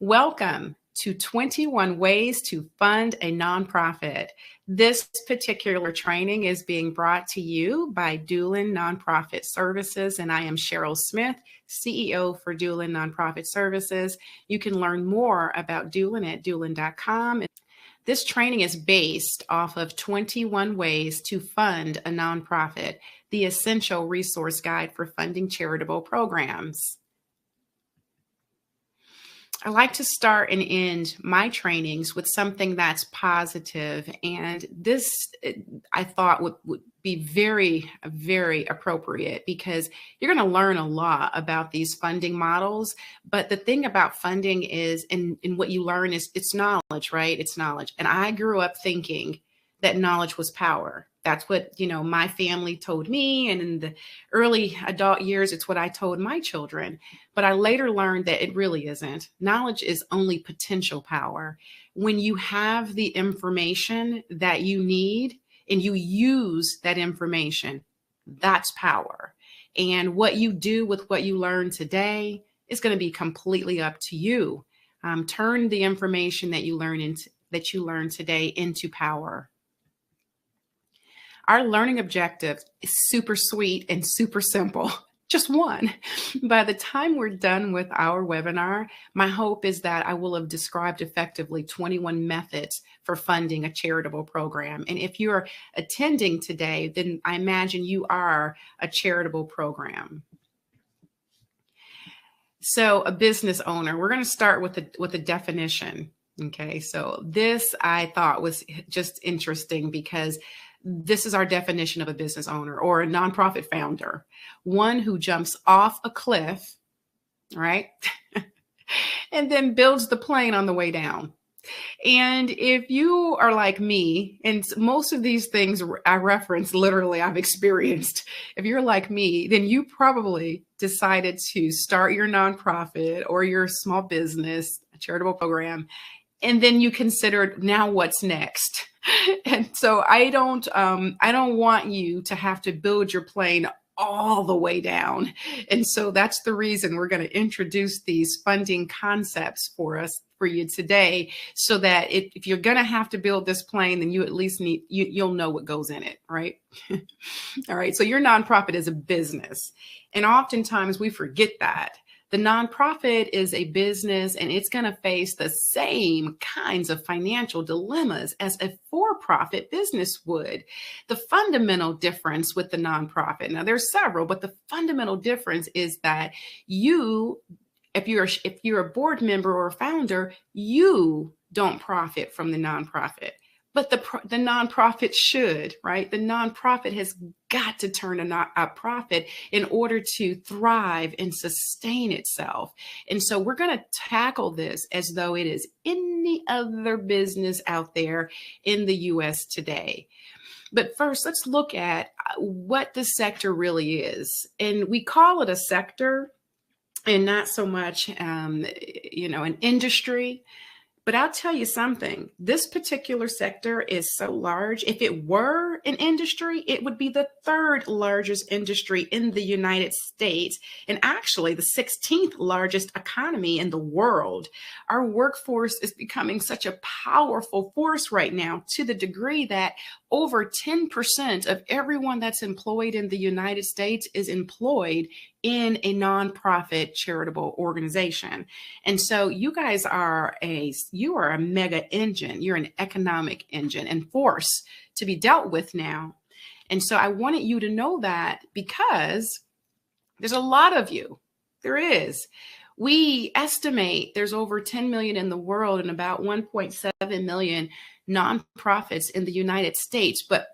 Welcome to 21 Ways to Fund a Nonprofit. This particular training is being brought to you by Dewlyn Nonprofit Services, and I am Cheryl Smith, CEO for Dewlyn Nonprofit Services. You can learn more about Dewlyn at dewlyn.com. This training is based off of 21 Ways to Fund a Nonprofit, the essential resource guide for funding charitable programs. I like to start and end my trainings with something that's positive, and this I thought would be very, very appropriate because you're going to learn a lot about these funding models. But the thing about funding is, and what you learn is it's knowledge, right? It's knowledge. And I grew up thinking that knowledge was power. That's what, my family told me. And in the early adult years, it's what I told my children. But I later learned that it really isn't. Knowledge is only potential power. When you have the information that you need and you use that information, that's power. And what you do with what you learn today is going to be completely up to you. Turn the information that you learn today into power. Our learning objective is super sweet and super simple, just one. By the time we're done with our webinar, my hope is that I will have described effectively 21 methods for funding a charitable program. And if you're attending today, then I imagine you are a charitable program. So a business owner, we're going to start with a definition. Okay, so this I thought was just interesting because this is our definition of a business owner or a nonprofit founder, one who jumps off a cliff, right? And then builds the plane on the way down. And if you are like me, and most of these things I reference literally I've experienced, if you're like me, then you probably decided to start your nonprofit or your small business, a charitable program, and then you considered, now what's next? And so I don't want you to have to build your plane all the way down. And so that's the reason we're going to introduce these funding concepts for you today, so that if you're going to have to build this plane, then you at least you'll know what goes in it, right? All right. So your nonprofit is a business. And oftentimes we forget that. The nonprofit is a business, and it's going to face the same kinds of financial dilemmas as a for-profit business would. The fundamental difference with the nonprofit, now there's several, but the fundamental difference is that if you're a board member or a founder, you don't profit from the nonprofit. But the nonprofit should, right? The nonprofit has got to turn a profit in order to thrive and sustain itself. And so we're going to tackle this as though it is any other business out there in the U.S. today. But first, let's look at what the sector really is. And we call it a sector and not so much, an industry. But I'll tell you something, this particular sector is so large. If it were an industry, it would be the third largest industry in the United States, and actually the 16th largest economy in the world. Our workforce is becoming such a powerful force right now, to the degree that over 10% of everyone that's employed in the United States is employed in a nonprofit charitable organization. And so you guys are a mega engine. You're an economic engine and force to be dealt with now. And so I wanted you to know that, because there's a lot of you. There is. We estimate there's over 10 million in the world and about 1.7 million nonprofits in the United States. But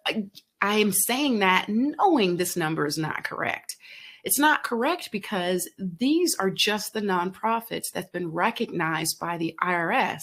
I am saying that knowing this number is not correct. It's not correct because these are just the nonprofits that's been recognized by the IRS.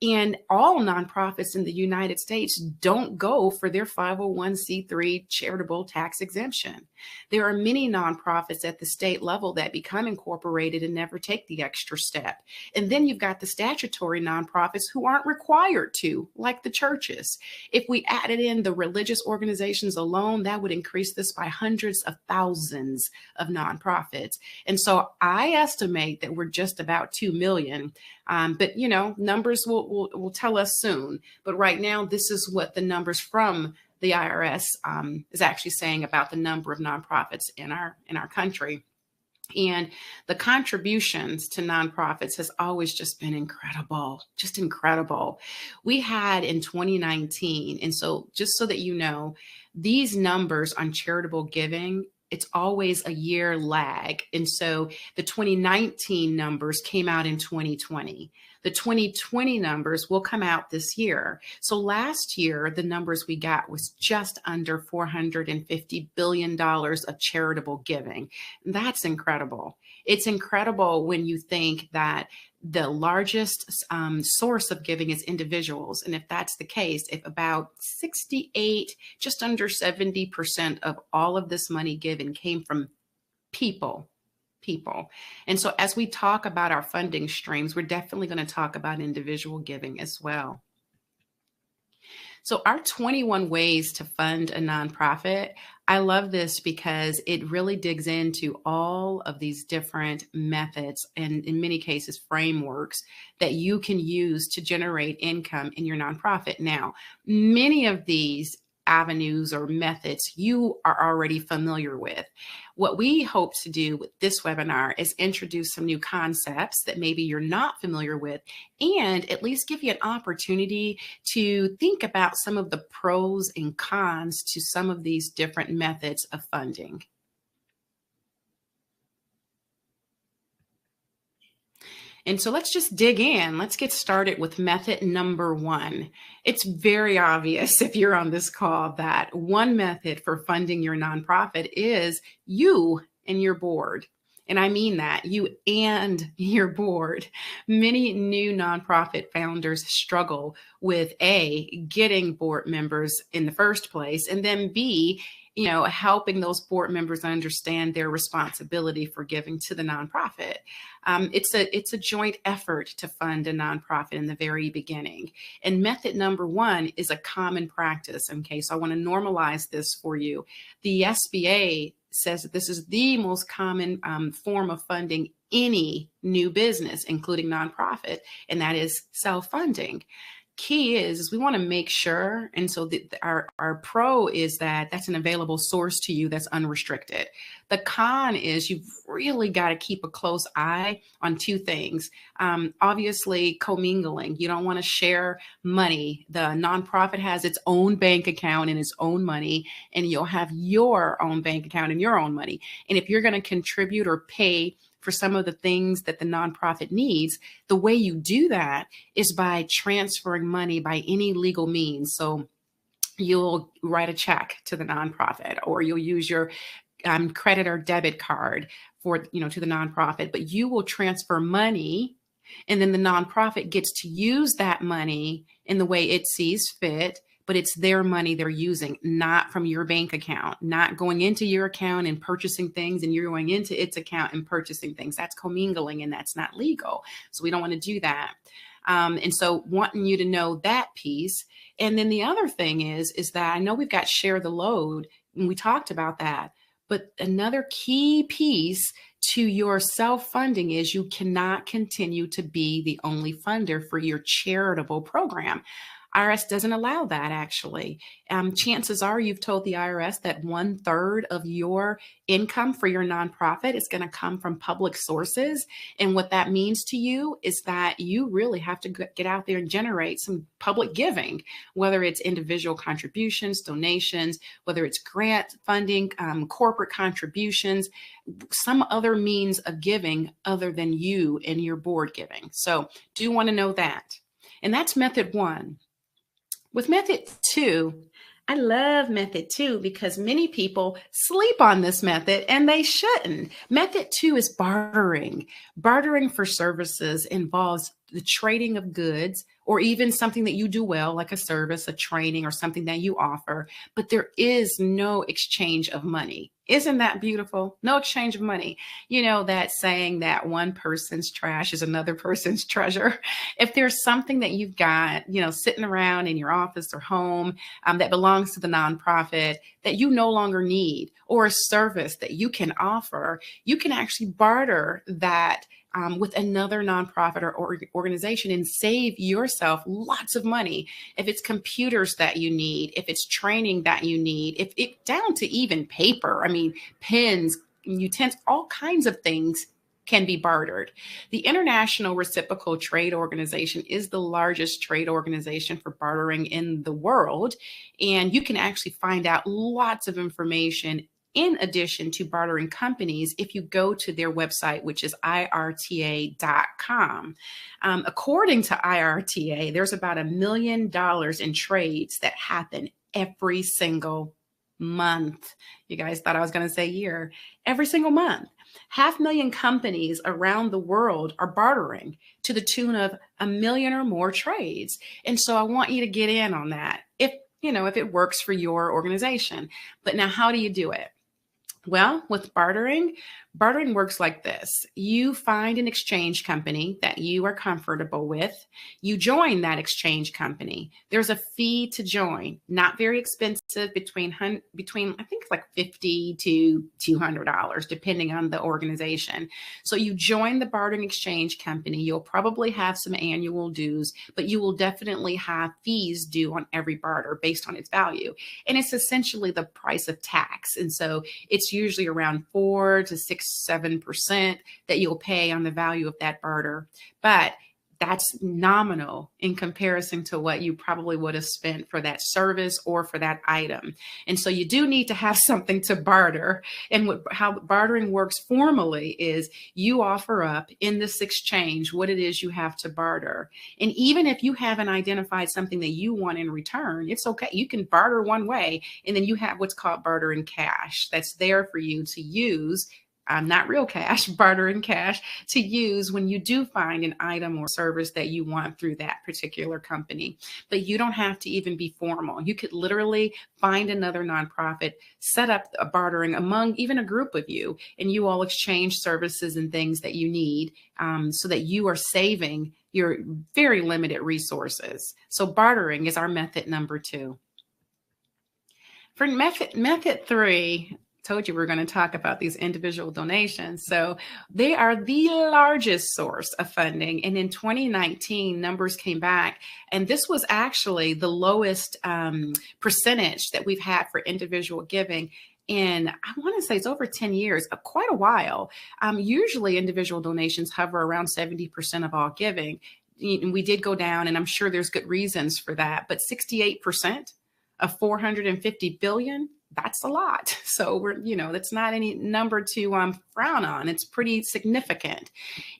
And all nonprofits in the United States don't go for their 501c3 charitable tax exemption. There are many nonprofits at the state level that become incorporated and never take the extra step. And then you've got the statutory nonprofits who aren't required to, like the churches. If we added in the religious organizations alone, that would increase this by hundreds of thousands of nonprofits. And so I estimate that we're just about 2 million. But numbers will tell us soon. But right now, this is what the numbers from the IRS is actually saying about the number of nonprofits in our country. And the contributions to nonprofits has always just been incredible, just incredible. We had in 2019, and so just so that you know, these numbers on charitable giving, it's always a year lag. And so the 2019 numbers came out in 2020. The 2020 numbers will come out this year. So last year, the numbers we got was just under $450 billion of charitable giving. That's incredible. It's incredible when you think that the largest source of giving is individuals. And if that's the case, if about 68, just under 70% of all of this money given came from people. And so as we talk about our funding streams, we're definitely going to talk about individual giving as well. So our 21 ways to fund a nonprofit, I love this because it really digs into all of these different methods and in many cases frameworks that you can use to generate income in your nonprofit. Now, many of these avenues or methods you are already familiar with. What we hope to do with this webinar is introduce some new concepts that maybe you're not familiar with, and at least give you an opportunity to think about some of the pros and cons to some of these different methods of funding. And so let's just dig in. Let's get started with method number one. It's very obvious if you're on this call that one method for funding your nonprofit is you and your board. And I mean that, you and your board. Many new nonprofit founders struggle with A, getting board members in the first place, and then B, helping those board members understand their responsibility for giving to the nonprofit. It's a joint effort to fund a nonprofit in the very beginning. And method number one is a common practice. Okay, so I want to normalize this for you. The SBA says that this is the most common form of funding any new business, including nonprofit, and that is self-funding. Key is we want to make sure, and so our pro is that that's an available source to you that's unrestricted. The con is you've really got to keep a close eye on two things. Obviously, commingling. You don't want to share money. The nonprofit has its own bank account and its own money, and you'll have your own bank account and your own money. And if you're going to contribute or pay for some of the things that the nonprofit needs, the way you do that is by transferring money by any legal means. So you'll write a check to the nonprofit, or you'll use your credit or debit card to the nonprofit, but you will transfer money, and then the nonprofit gets to use that money in the way it sees fit. But it's their money they're using, not from your bank account, not going into your account and purchasing things and you're going into its account and purchasing things. That's commingling and that's not legal. So we don't want to do that. And so wanting you to know that piece. And then the other thing is that I know we've got share the load, and we talked about that. But another key piece to your self-funding is you cannot continue to be the only funder for your charitable program. IRS doesn't allow that, actually. Chances are you've told the IRS that 1/3 of your income for your nonprofit is going to come from public sources. And what that means to you is that you really have to get out there and generate some public giving, whether it's individual contributions, donations, whether it's grant funding, corporate contributions, some other means of giving other than you and your board giving. So do want to know that. And that's method one. With method two, I love method two because many people sleep on this method and they shouldn't. Method two is bartering. Bartering for services involves the trading of goods or even something that you do well, like a service, a training, or something that you offer, but there is no exchange of money. Isn't that beautiful? No exchange of money. You know that saying that one person's trash is another person's treasure. If there's something that you've got, sitting around in your office or home that belongs to the nonprofit that you no longer need, or a service that you can offer, you can actually barter that with another nonprofit or organization and save yourself lots of money. If it's computers that you need, if it's training that you need, if it down to even paper, I mean, pens, utensils, all kinds of things can be bartered. The International Reciprocal Trade Organization is the largest trade organization for bartering in the world. And you can actually find out lots of information in addition to bartering companies if you go to their website, which is IRTA.com. According to IRTA, there's about $1 million in trades that happen every single month. You guys thought I was going to say year. Every single month. 500,000 companies around the world are bartering to the tune of 1 million or more trades. And so I want you to get in on that if it works for your organization. But now, how do you do it? Well, with bartering works like this. You find an exchange company that you are comfortable with. You join that exchange company. There's a fee to join, not very expensive, between I think it's like $50 to $200, depending on the organization. So you join the bartering exchange company. You'll probably have some annual dues, but you will definitely have fees due on every barter based on its value. And it's essentially the price of tax. And so it's usually around 4 to 7% that you'll pay on the value of that barter. But that's nominal in comparison to what you probably would have spent for that service or for that item. And so you do need to have something to barter. And how bartering works formally is you offer up in this exchange what it is you have to barter. And even if you haven't identified something that you want in return, it's okay. You can barter one way, and then you have what's called barter in cash that's there for you to use. Not real cash, barter in cash, to use when you do find an item or service that you want through that particular company. But you don't have to even be formal. You could literally find another nonprofit, set up a bartering among even a group of you, and you all exchange services and things that you need so that you are saving your very limited resources. So bartering is our method number 2. For method 3, told you we're going to talk about these individual donations. So they are the largest source of funding. And in 2019, numbers came back, and this was actually the lowest percentage that we've had for individual giving. And I want to say it's over 10 years, quite a while. Usually individual donations hover around 70% of all giving. And we did go down, and I'm sure there's good reasons for that, but 68% of 450 billion, that's a lot. So that's not any number to frown on. It's pretty significant.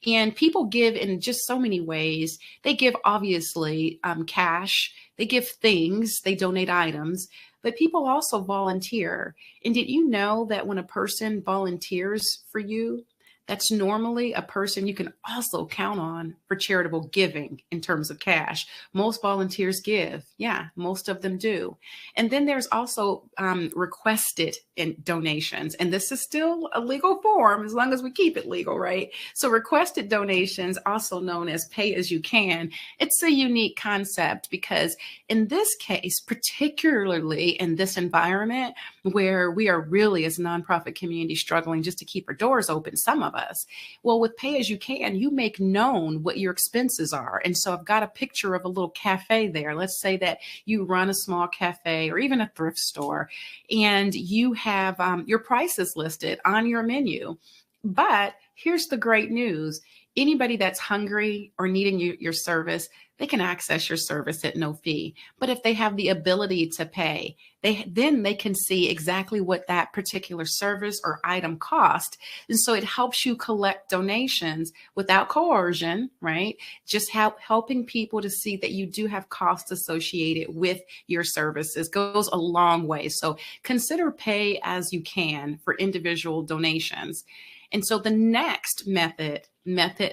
And people give in just so many ways. They give obviously cash, they give things, they donate items, but people also volunteer. And did you know that when a person volunteers for you, that's normally a person you can also count on for charitable giving in terms of cash. Most volunteers give. Yeah, most of them do. And then there's also requested donations. And this is still a legal form as long as we keep it legal, right? So requested donations, also known as pay as you can, it's a unique concept because in this case, particularly in this environment where we are really as a nonprofit community struggling just to keep our doors open, some of us. Well, with pay as you can, you make known what your expenses are. And so I've got a picture of a little cafe there. Let's say that you run a small cafe or even a thrift store, and you have your prices listed on your menu. But here's the great news. Anybody that's hungry or needing your service, they can access your service at no fee. But if they have the ability to pay, then they can see exactly what that particular service or item cost. And so it helps you collect donations without coercion, right? Just helping people to see that you do have costs associated with your services goes a long way. So consider pay as you can for individual donations. And so the next method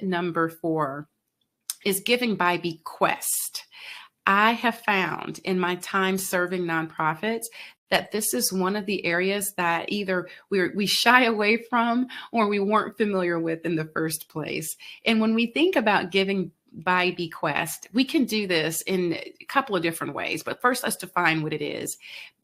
number 4, is giving by bequest. I have found in my time serving nonprofits that this is one of the areas that either we shy away from or we weren't familiar with in the first place. And when we think about giving by bequest, we can do this in a couple of different ways. But first, let's define what it is.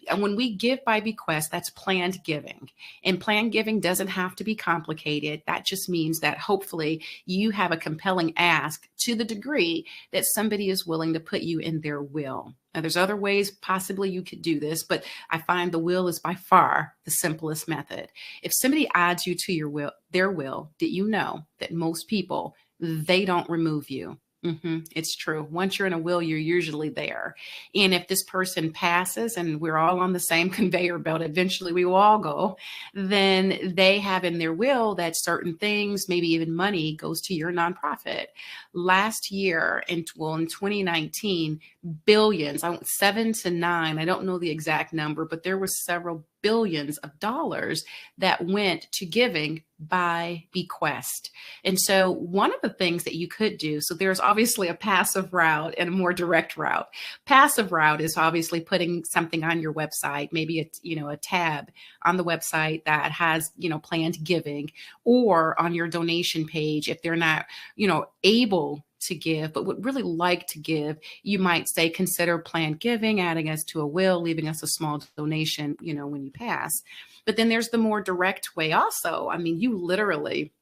And when we give by bequest, that's planned giving. And planned giving doesn't have to be complicated. That just means that hopefully you have a compelling ask to the degree that somebody is willing to put you in their will. Now, there's other ways possibly you could do this, but I find the will is by far the simplest method. If somebody adds you to your will, their will, did you know that most people, they don't remove you? It's true. Once you're in a will, you're usually there. And if this person passes and we're all on the same conveyor belt, eventually we will all go, then they have in their will that certain things, maybe even money, goes to your nonprofit. Last year, in 2019, billions, 7 to 9, I don't know the exact number, but there were several billions of dollars that went to giving by bequest. And so one of the things that you could do, so there's obviously a passive route and a more direct route. Passive route is obviously putting something on your website, maybe a tab on the website that has, planned giving, or on your donation page. If they're not, able to give, but would really like to give, you might say, consider planned giving, adding us to a will, leaving us a small donation, when you pass. But then there's the more direct way also. I mean, you literally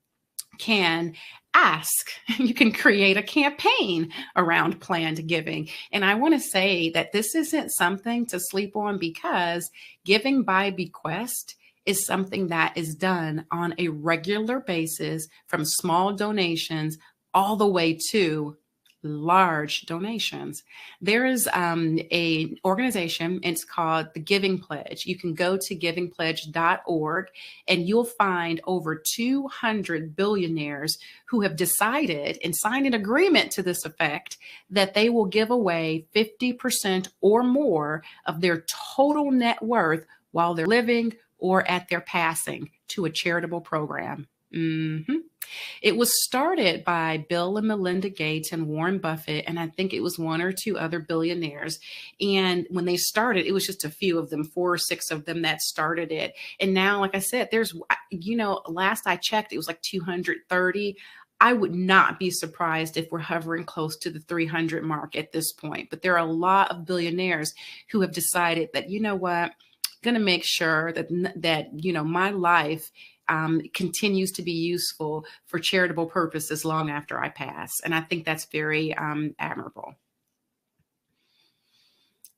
can ask, you can create a campaign around planned giving. And I want to say that this isn't something to sleep on, because giving by bequest is something that is done on a regular basis, from small donations all the way to large donations. There is a organization, it's called the Giving Pledge. You can go to givingpledge.org and you'll find over 200 billionaires who have decided and signed an agreement to this effect that they will give away 50% or more of their total net worth while they're living or at their passing to a charitable program. It was started by Bill and Melinda Gates and Warren Buffett, and I think it was one or two other billionaires. And when they started, it was just a few of them, 4 or 6 of them that started it. And now, like I said, there's, last I checked, it was like 230. I would not be surprised if we're hovering close to the 300 mark at this point. But there are a lot of billionaires who have decided that, you know what, I'm going to make sure that my life continues to be useful for charitable purposes long after I pass. And I think that's very admirable.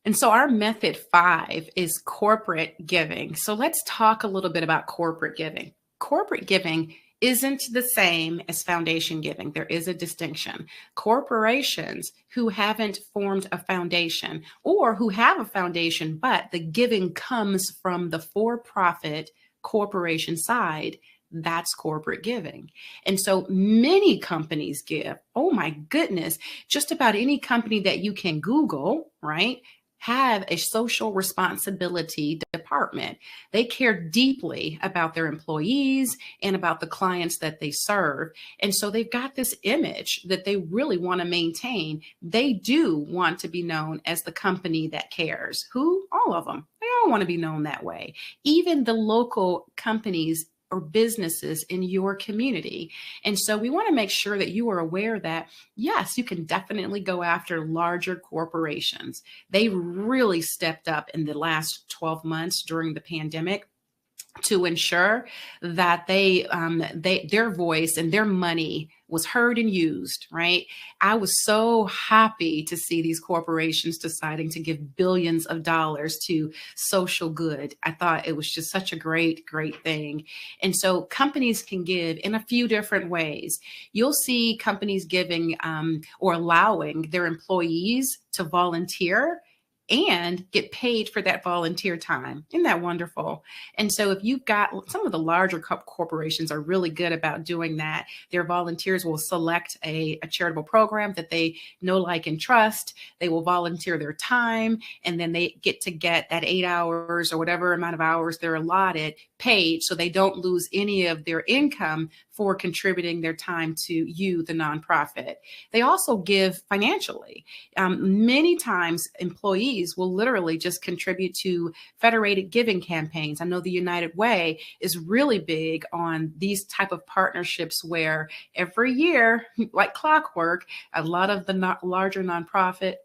And so our method 5 is corporate giving. So let's talk a little bit about corporate giving. Corporate giving isn't the same as foundation giving. There is a distinction. Corporations who haven't formed a foundation, or who have a foundation, but the giving comes from the for-profit corporation side, that's corporate giving. And so many companies give. Oh my goodness, just about any company that you can Google, right, have a social responsibility department. They care deeply about their employees and about the clients that they serve. And so they've got this image that they really want to maintain. They do want to be known as the company that cares. Who? All of them. They all want to be known that way. Even the local companies or businesses in your community. And so we want to make sure that you are aware that, yes, you can definitely go after larger corporations. They really stepped up in the last 12 months during the pandemic to ensure that their voice and their money was heard and used, right? I was so happy to see these corporations deciding to give billions of dollars to social good. I thought it was just such a great, great thing. And so companies can give in a few different ways. You'll see companies giving or allowing their employees to volunteer and get paid for that volunteer time. Isn't that wonderful? And so if you've got, some of the larger corporations are really good about doing that. Their volunteers will select a charitable program that they know, like, and trust. They will volunteer their time, and then they get that 8 hours or whatever amount of hours they're allotted paid so they don't lose any of their income for contributing their time to you, the nonprofit. They also give financially. Many times employees will literally just contribute to federated giving campaigns. I know the United Way is really big on these type of partnerships where every year, like clockwork, a lot of the larger nonprofit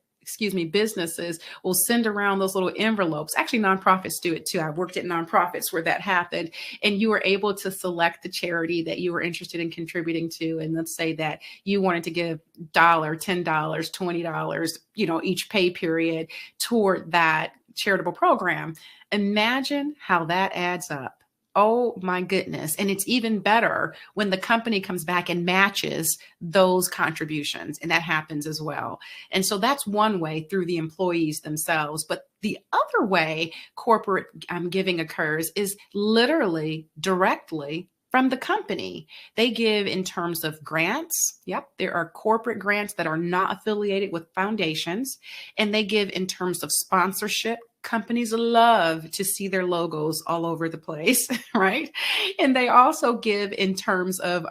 businesses will send around those little envelopes. Actually, nonprofits do it too. I worked at nonprofits where that happened, and you were able to select the charity that you were interested in contributing to. And let's say that you wanted to give $1, $10, $20, each pay period toward that charitable program. Imagine how that adds up. Oh my goodness. And it's even better when the company comes back and matches those contributions. And that happens as well. And so that's one way through the employees themselves. But the other way corporate giving occurs is literally directly from the company. They give in terms of grants. Yep, there are corporate grants that are not affiliated with foundations. And they give in terms of sponsorship. Companies love to see their logos all over the place, right? And they also give in terms of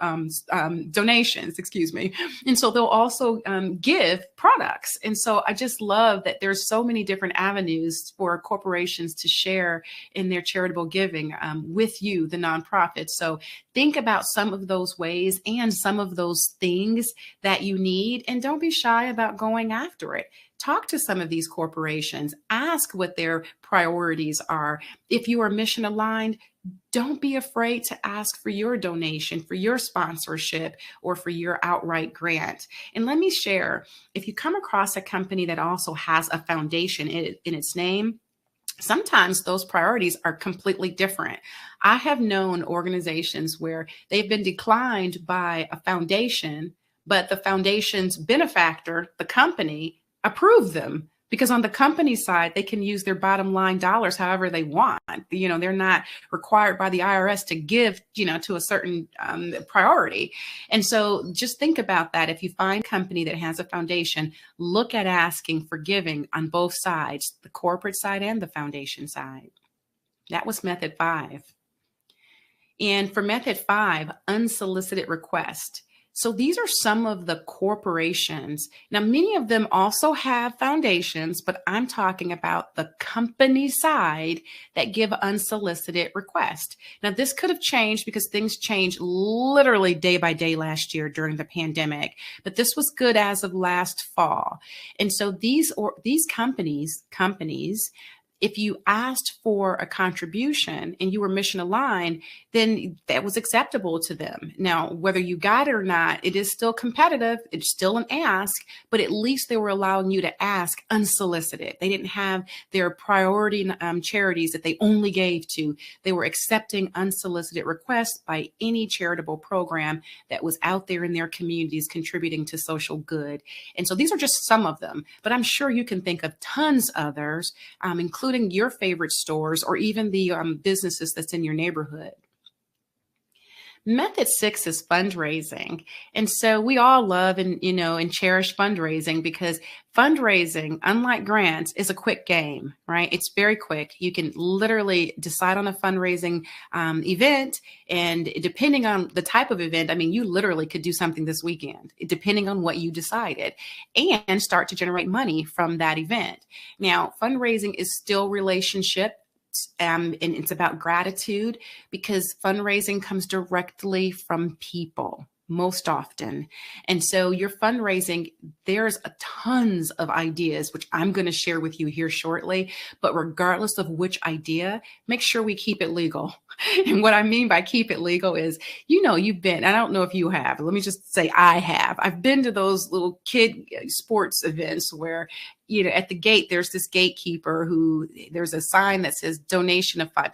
donations, And so they'll also give products. And so I just love that there's so many different avenues for corporations to share in their charitable giving with you, the nonprofit. So think about some of those ways and some of those things that you need, and don't be shy about going after it. Talk to some of these corporations, ask what their priorities are. If you are mission aligned, don't be afraid to ask for your donation, for your sponsorship, or for your outright grant. And let me share, if you come across a company that also has a foundation in its name, sometimes those priorities are completely different. I have known organizations where they've been declined by a foundation, but the foundation's benefactor, the company, approve them, because on the company side, they can use their bottom line dollars however they want. They're not required by the IRS to give, to a certain priority. And so just think about that. If you find a company that has a foundation, look at asking for giving on both sides, the corporate side and the foundation side. That was method 5. And for method 5, unsolicited request. So these are some of the corporations. Now, many of them also have foundations, but I'm talking about the company side that give unsolicited requests. Now, this could have changed because things changed literally day by day last year during the pandemic, but this was good as of last fall. And so these companies, if you asked for a contribution and you were mission aligned, then that was acceptable to them. Now, whether you got it or not, it is still competitive. It's still an ask, but at least they were allowing you to ask unsolicited. They didn't have their priority charities that they only gave to. They were accepting unsolicited requests by any charitable program that was out there in their communities contributing to social good. And so these are just some of them, but I'm sure you can think of tons others, including your favorite stores or even the businesses that's in your neighborhood. Method 6 is fundraising. And so we all love and cherish fundraising, because fundraising, unlike grants, is a quick game, right? It's very quick. You can literally decide on a fundraising event, and depending on the type of event, you literally could do something this weekend, depending on what you decided, and start to generate money from that event. Now, fundraising is still relationship. And it's about gratitude, because fundraising comes directly from people most often. And so your fundraising, there's tons of ideas, which I'm going to share with you here shortly. But regardless of which idea, make sure we keep it legal. And what I mean by keep it legal is, you've been, I don't know if you have, let me just say I have. I've been to those little kid sports events where, at the gate, there's this gatekeeper there's a sign that says donation of $5.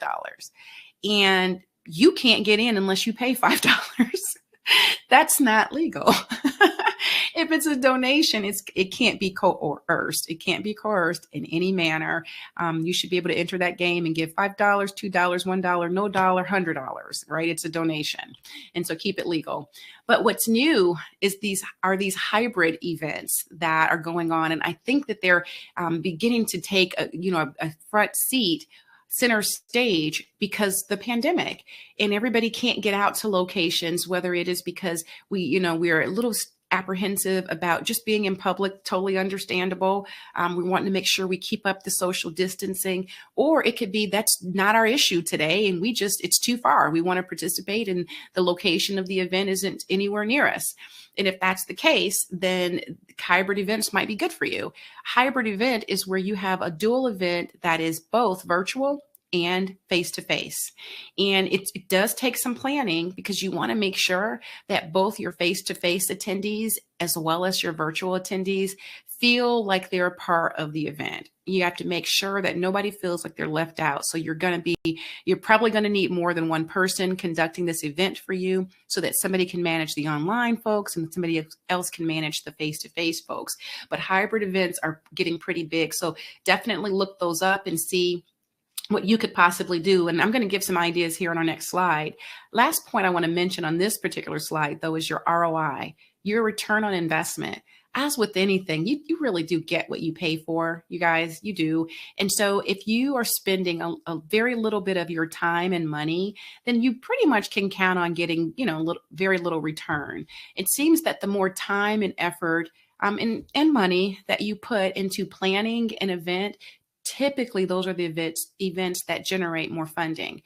And you can't get in unless you pay $5. That's not legal. If it's a donation, it can't be coerced. It can't be coerced in any manner. You should be able to enter that game and give $5, $2, $1, no dollar, $100, right? It's a donation. And so keep it legal. But what's new is these hybrid events that are going on. And I think that they're beginning to take a front seat center stage because the pandemic, and everybody can't get out to locations, whether it is because we're a little apprehensive about just being in public, totally understandable. We want to make sure we keep up the social distancing, or it could be that's not our issue today, and it's too far. We want to participate, and the location of the event isn't anywhere near us. And if that's the case, then hybrid events might be good for you. Hybrid event is where you have a dual event that is both virtual and face-to-face. And it does take some planning, because you want to make sure that both your face-to-face attendees as well as your virtual attendees feel like they're a part of the event. You have to make sure that nobody feels like they're left out. So you're probably going to need more than one person conducting this event for you, so that somebody can manage the online folks and somebody else can manage the face-to-face folks. But hybrid events are getting pretty big. So definitely look those up and see what you could possibly do. And I'm going to give some ideas here on our next slide. Last point I want to mention on this particular slide, though, is your ROI, your return on investment. As with anything, you really do get what you pay for, you guys, you do. And so if you are spending a very little bit of your time and money, then you pretty much can count on getting, very little return. It seems that the more time and effort and money that you put into planning an event, typically those are the events that generate more funding.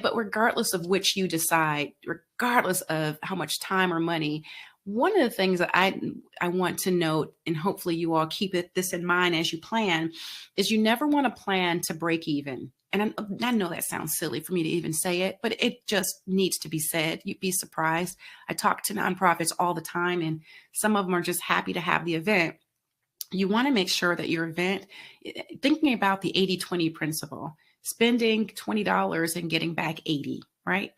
But regardless of which you decide, regardless of how much time or money, one of the things that I want to note, and hopefully you all keep this in mind as you plan, is you never want to plan to break even. And I know that sounds silly for me to even say it, but it just needs to be said. You'd be surprised. I talk to nonprofits all the time, and some of them are just happy to have the event. You want to make sure that your event, thinking about the 80-20 principle, spending $20 and getting back 80, right?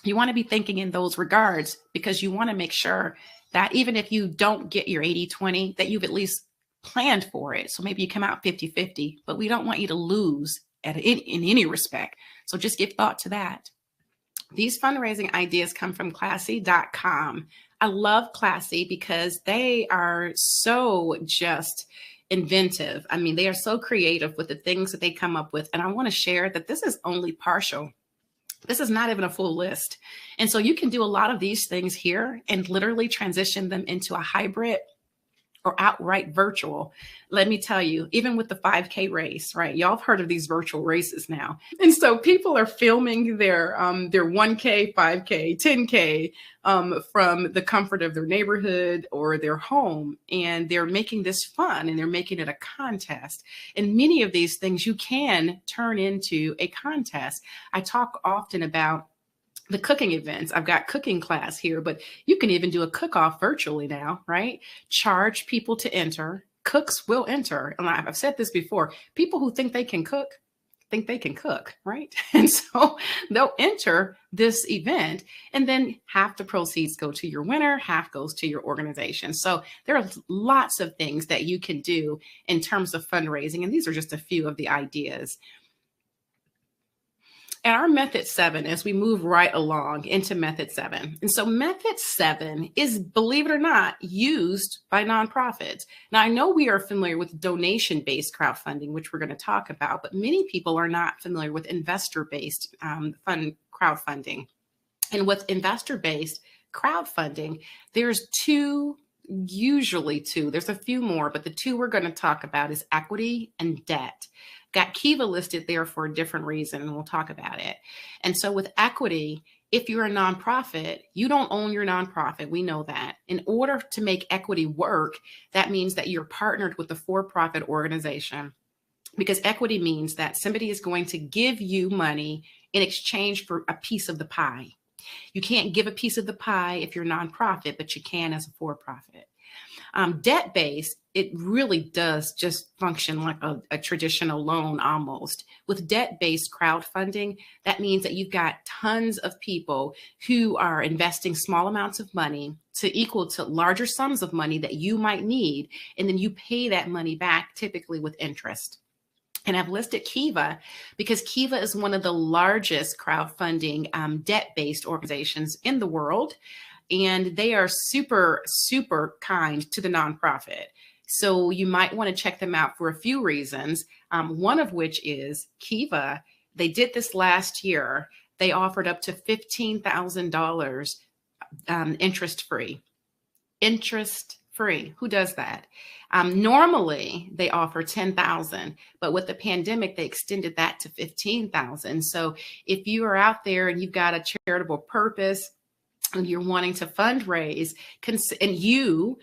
You want to be thinking in those regards, because you want to make sure that even if you don't get your 80-20, that you've at least planned for it. So maybe you come out 50-50, but we don't want you to lose in any respect. So just give thought to that. These fundraising ideas come from classy.com. I love Classy because they are so just inventive. I mean, they are so creative with the things that they come up with. And I want to share that this is only partial. This is not even a full list. And so you can do a lot of these things here and literally transition them into a hybrid or outright virtual. Let me tell you, even with the 5K race, right? Y'all have heard of these virtual races now. And so people are filming their 1K, 5K, 10K from the comfort of their neighborhood or their home. And they're making this fun, and they're making it a contest. And many of these things you can turn into a contest. I talk often about the cooking events. I've got cooking class here, but you can even do a cook-off virtually now, right? Charge people to enter. Cooks will enter. And I've said this before, people who think they can cook, right? And so they'll enter this event, and then half the proceeds go to your winner, half goes to your organization. So there are lots of things that you can do in terms of fundraising. And these are just a few of the ideas. And our method 7, as we move right along into method 7. And so method 7 is, believe it or not, used by nonprofits. Now, I know we are familiar with donation-based crowdfunding, which we're going to talk about, but many people are not familiar with investor-based crowdfunding. And with investor-based crowdfunding, there's usually two. There's a few more, but the two we're going to talk about is equity and debt. Got Kiva listed there for a different reason, and we'll talk about it. And so with equity, if you're a nonprofit, you don't own your nonprofit. We know that. In order to make equity work, that means that you're partnered with a for-profit organization, because equity means that somebody is going to give you money in exchange for a piece of the pie. You can't give a piece of the pie if you're a nonprofit, but you can as a for-profit. Debt-based, it really does just function like a traditional loan almost. With debt-based crowdfunding, that means that you've got tons of people who are investing small amounts of money to equal to larger sums of money that you might need, and then you pay that money back typically with interest. And I've listed Kiva because Kiva is one of the largest crowdfunding debt-based organizations in the world. And they are super, super kind to the nonprofit. So you might want to check them out for a few reasons. One of which is Kiva. They did this last year. They offered up to $15,000 interest free. Interest free. Who does that? Normally they offer 10,000, but with the pandemic, they extended that to 15,000. So if you are out there and you've got a charitable purpose and you're wanting to fundraise and you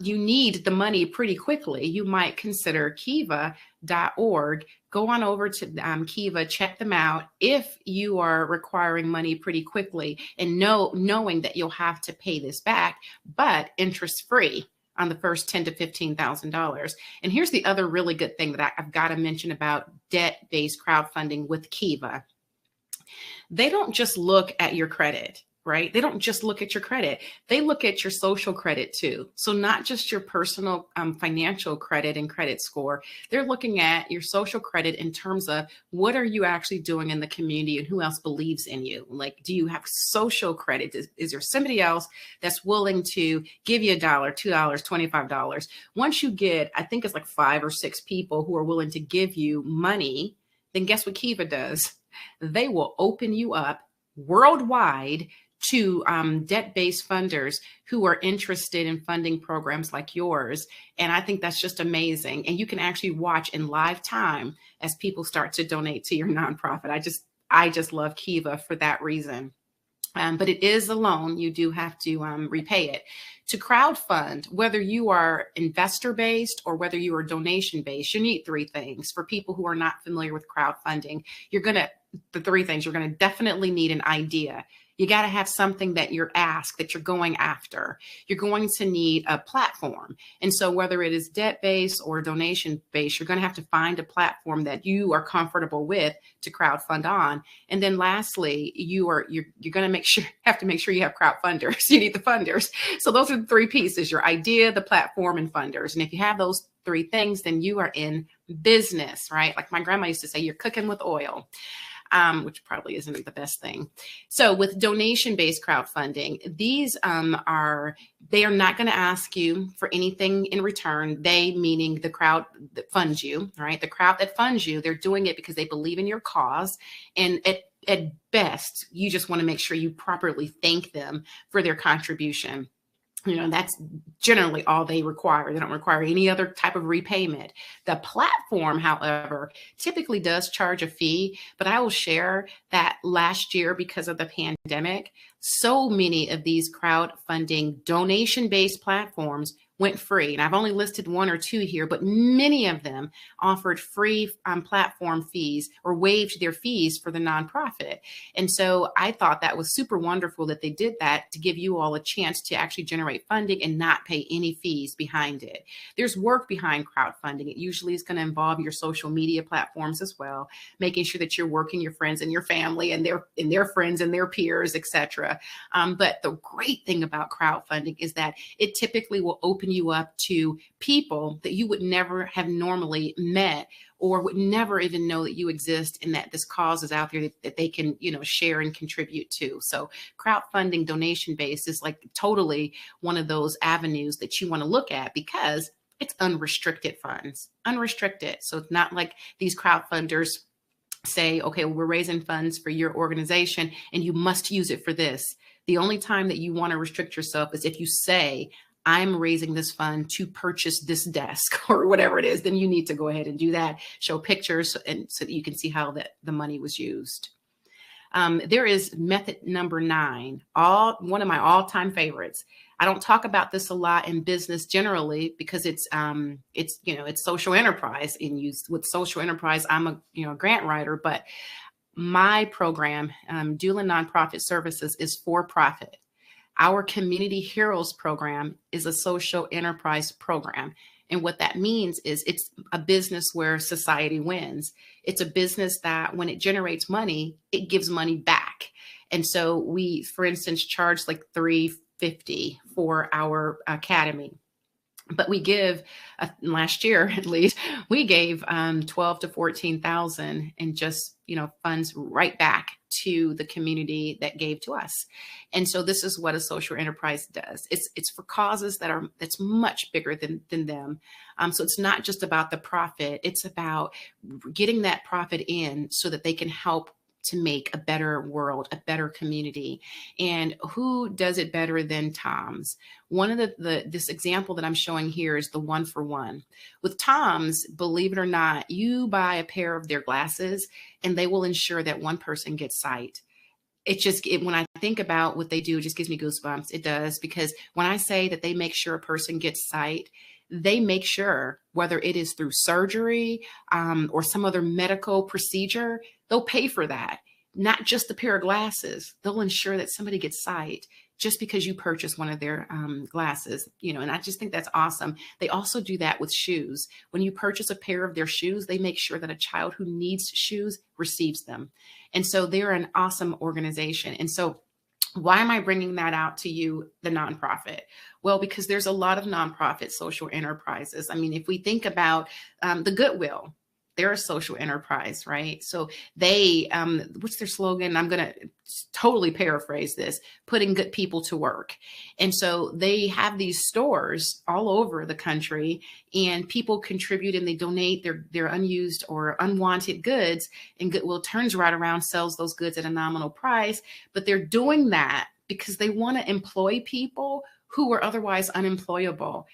need the money pretty quickly, you might consider kiva.org. Go on over to Kiva, check them out if you are requiring money pretty quickly and knowing that you'll have to pay this back, but interest free on the first $10,000 to $15,000. And here's the other really good thing that I've got to mention about debt-based crowdfunding with Kiva. They don't just look at your credit. Right? They don't just look at your credit. They look at your social credit too. So not just your personal financial credit and credit score. They're looking at your social credit in terms of what are you actually doing in the community and who else believes in you? Like, do you have social credit? Is there somebody else that's willing to give you $1, $2, $25? Once you get, I think it's like 5 or 6 people who are willing to give you money, then guess what Kiva does? They will open you up worldwide to debt-based funders who are interested in funding programs like yours. And I think that's just amazing. And you can actually watch in live time as people start to donate to your nonprofit. I just love Kiva for that reason. But it is a loan. You do have to repay it. To crowdfund, whether you are investor-based or whether you are donation-based, you need 3 things. For people who are not familiar with crowdfunding, the 3 things, you're going to definitely need an idea. You got to have something that you're asked, that you're going after. You're going to need a platform. And so whether it is debt-based or donation-based, you're going to have to find a platform that you are comfortable with to crowdfund on. And then lastly, you're going to have to make sure you have crowdfunders. You need the funders. So those are the 3 pieces: your idea, the platform, and funders. And if you have those 3 things, then you are in business, right? Like my grandma used to say, you're cooking with oil. Which probably isn't the best thing. So with donation-based crowdfunding, these they are not going to ask you for anything in return. They, meaning the crowd that funds you, right? The crowd that funds you, they're doing it because they believe in your cause. And at best, you just want to make sure you properly thank them for their contribution. That's generally all they require. They don't require any other type of repayment. The platform, however, typically does charge a fee, but I will share that last year, because of the pandemic, so many of these crowdfunding donation-based platforms went free. And I've only listed 1 or 2 here, but many of them offered free platform fees or waived their fees for the nonprofit. And so I thought that was super wonderful that they did that, to give you all a chance to actually generate funding and not pay any fees behind it. There's work behind crowdfunding. It usually is going to involve your social media platforms as well, making sure that you're working your friends and your family and their friends and their peers, etc. But the great thing about crowdfunding is that it typically will open you up to people that you would never have normally met, or would never even know that you exist, and that this cause is out there that they can, share and contribute to. So crowdfunding donation-based is like totally one of those avenues that you want to look at, because it's unrestricted funds, unrestricted. So it's not like these crowdfunders say, okay, well, we're raising funds for your organization and you must use it for this. The only time that you want to restrict yourself is if you say, I'm raising this fund to purchase this desk or whatever it is, then you need to go ahead and do that. Show pictures and so that you can see how the money was used. There is method number 9, one of my all-time favorites. I don't talk about this a lot in business generally because it's social enterprise. And with social enterprise, I'm a grant writer, but my program, Dewlyn Nonprofit Services, is for profit. Our Community Heroes program is a social enterprise program. And what that means is it's a business where society wins. It's a business that when it generates money, it gives money back. And so we, for instance, charge like $350 for our academy. But we give last year, at least, we gave 12 to 14,000 in just, funds right back to the community that gave to us. And so this is what a social enterprise does. It's for causes that's much bigger than them. So it's not just about the profit. It's about getting that profit in so that they can help to make a better world, a better community. And who does it better than Tom's? One of this example that I'm showing here is the 1-for-1. With Tom's, believe it or not, you buy a pair of their glasses and they will ensure that one person gets sight. When I think about what they do, it just gives me goosebumps. It does, because when I say that they make sure a person gets sight, they make sure, whether it is through surgery or some other medical procedure, they'll pay for that. Not just a pair of glasses. They'll ensure that somebody gets sight just because you purchase one of their glasses, and I just think that's awesome. They also do that with shoes. When you purchase a pair of their shoes, they make sure that a child who needs shoes receives them. And so they're an awesome organization. And so why am I bringing that out to you, the nonprofit? Well, because there's a lot of nonprofit social enterprises. I mean, if we think about the Goodwill, they're a social enterprise, right? So they, what's their slogan? I'm going to totally paraphrase this: putting good people to work. And so they have these stores all over the country, and people contribute and they donate their unused or unwanted goods, and Goodwill turns right around, sells those goods at a nominal price. But they're doing that because they want to employ people who were otherwise unemployable.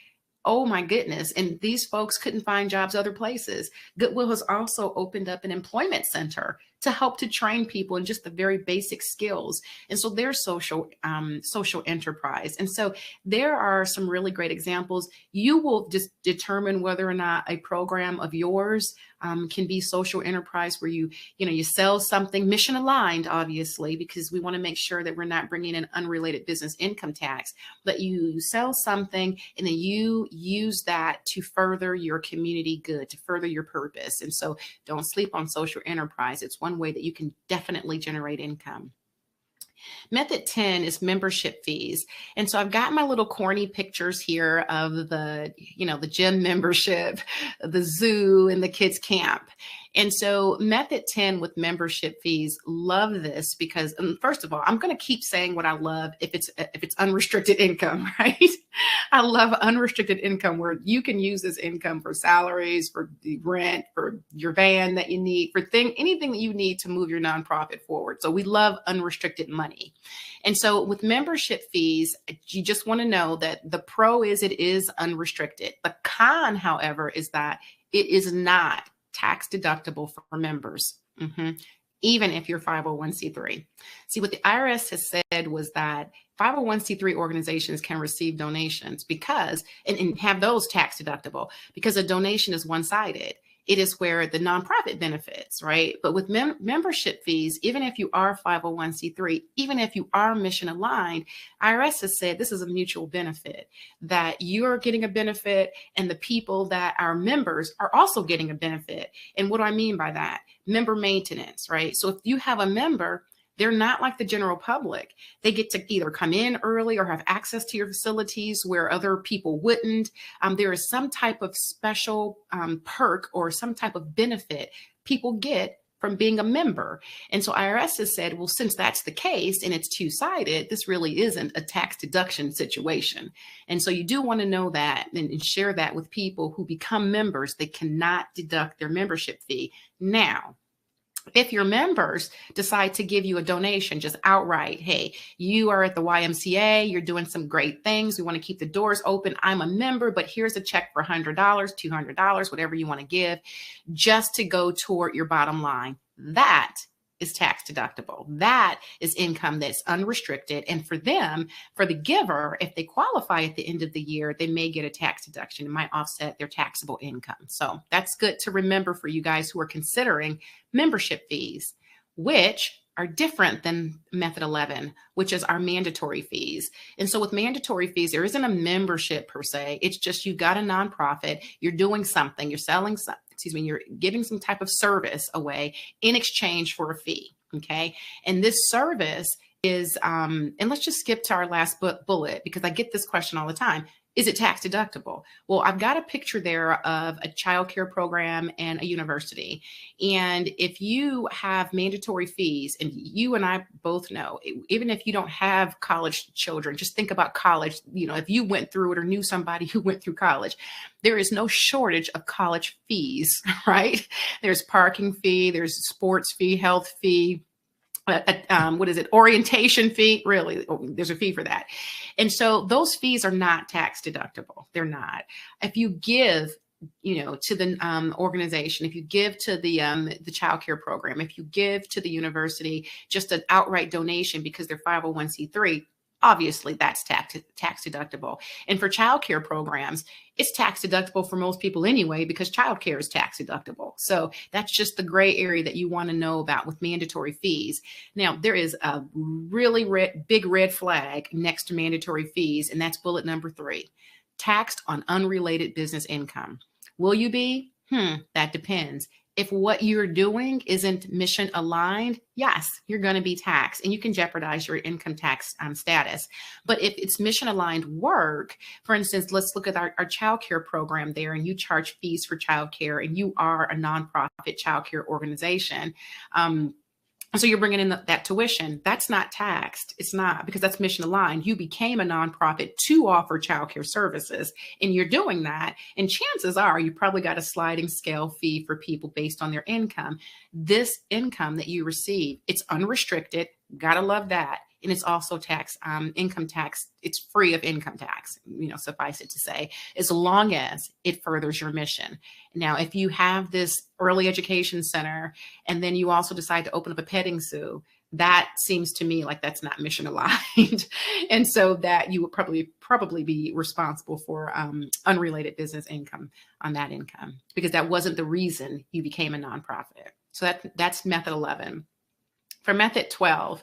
Oh my goodness. And these folks couldn't find jobs other places. Goodwill has also opened up an employment center to help to train people in just the very basic skills. And so they're social enterprise. And so there are some really great examples. You will just determine whether or not a program of yours can be social enterprise, where you sell something mission aligned, obviously, because we want to make sure that we're not bringing in unrelated business income tax, but you sell something and then you use that to further your community good, to further your purpose. And so don't sleep on social enterprise. It's one way that you can definitely generate income. Method 10 is membership fees. And so I've got my little corny pictures here of the gym membership, the zoo, and the kids camp. And so method 10 with membership fees, love this because first of all, I'm going to keep saying what I love if it's unrestricted income, right? I love unrestricted income, where you can use this income for salaries, for the rent, for your van that you need, for anything that you need to move your nonprofit forward. So we love unrestricted money. And so with membership fees, you just want to know that the pro is it is unrestricted. The con, however, is that it is not tax deductible for members, even if you're 501c3. See, what the IRS has said was that 501c3 organizations can receive donations because, and have those tax deductible, because a donation is one-sided. It is where the nonprofit benefits, right? But with membership fees, even if you are 501c3, even if you are mission aligned, IRS has said this is a mutual benefit, that you're getting a benefit and the people that are members are also getting a benefit. And what do I mean by that? Member maintenance, right? So if you have a member, they're not like the general public. They get to either come in early or have access to your facilities where other people wouldn't. There is some type of special perk or some type of benefit people get from being a member. And so IRS has said, well, since that's the case and it's two-sided, this really isn't a tax deduction situation. And so you do want to know that and share that with people who become members. They cannot deduct their membership fee. Now, if your members decide to give you a donation just outright, hey, you are at the YMCA, you're doing some great things, we want to keep the doors open, I'm a member, but here's a check for $100, $200, whatever you want to give, just to go toward your bottom line, that is tax deductible. That is income that's unrestricted. And for them, for the giver, if they qualify at the end of the year, they may get a tax deduction. It might offset their taxable income. So that's good to remember for you guys who are considering membership fees, which are different than method 11, which is our mandatory fees. And so with mandatory fees, there isn't a membership per se. It's just you got a nonprofit, you're doing something, you're selling something. You're giving some type of service away in exchange for a fee. Okay. And this service is, and let's just skip to our last bullet because I get this question all the time. Is it tax deductible? Well, I've got a picture there of a child care program and a university. And if you have mandatory fees, and you and I both know, even if you don't have college children, just think about college. If you went through it or knew somebody who went through college, there is no shortage of college fees, right? There's parking fee, there's sports fee, health fee, what is it? Orientation fee. Really, there's a fee for that. And so those fees are not tax deductible. They're not. If you give, to the organization, if you give to the child care program, if you give to the university just an outright donation because they're 501c3, obviously that's tax deductible. And for child care programs, it's tax deductible for most people anyway, because child care is tax deductible. So that's just the gray area that you want to know about with mandatory fees. Now, there is a really big red flag next to mandatory fees, and that's bullet number 3, taxed on unrelated business income. Will you be? That depends. If what you're doing isn't mission aligned, yes, you're going to be taxed, and you can jeopardize your income tax status. But if it's mission aligned work, for instance, let's look at our child care program there, and you charge fees for child care, and you are a nonprofit child care organization. So you're bringing in that tuition. That's not taxed. It's not, because that's mission aligned. You became a nonprofit to offer childcare services, and you're doing that. And chances are you probably got a sliding scale fee for people based on their income. This income that you receive, it's unrestricted. Gotta love that. And it's also income tax. It's free of income tax, suffice it to say, as long as it furthers your mission. Now, if you have this early education center and then you also decide to open up a petting zoo, that seems to me like that's not mission aligned. And so that you would probably be responsible for unrelated business income on that income, because that wasn't the reason you became a nonprofit. So that's method 11. For method 12,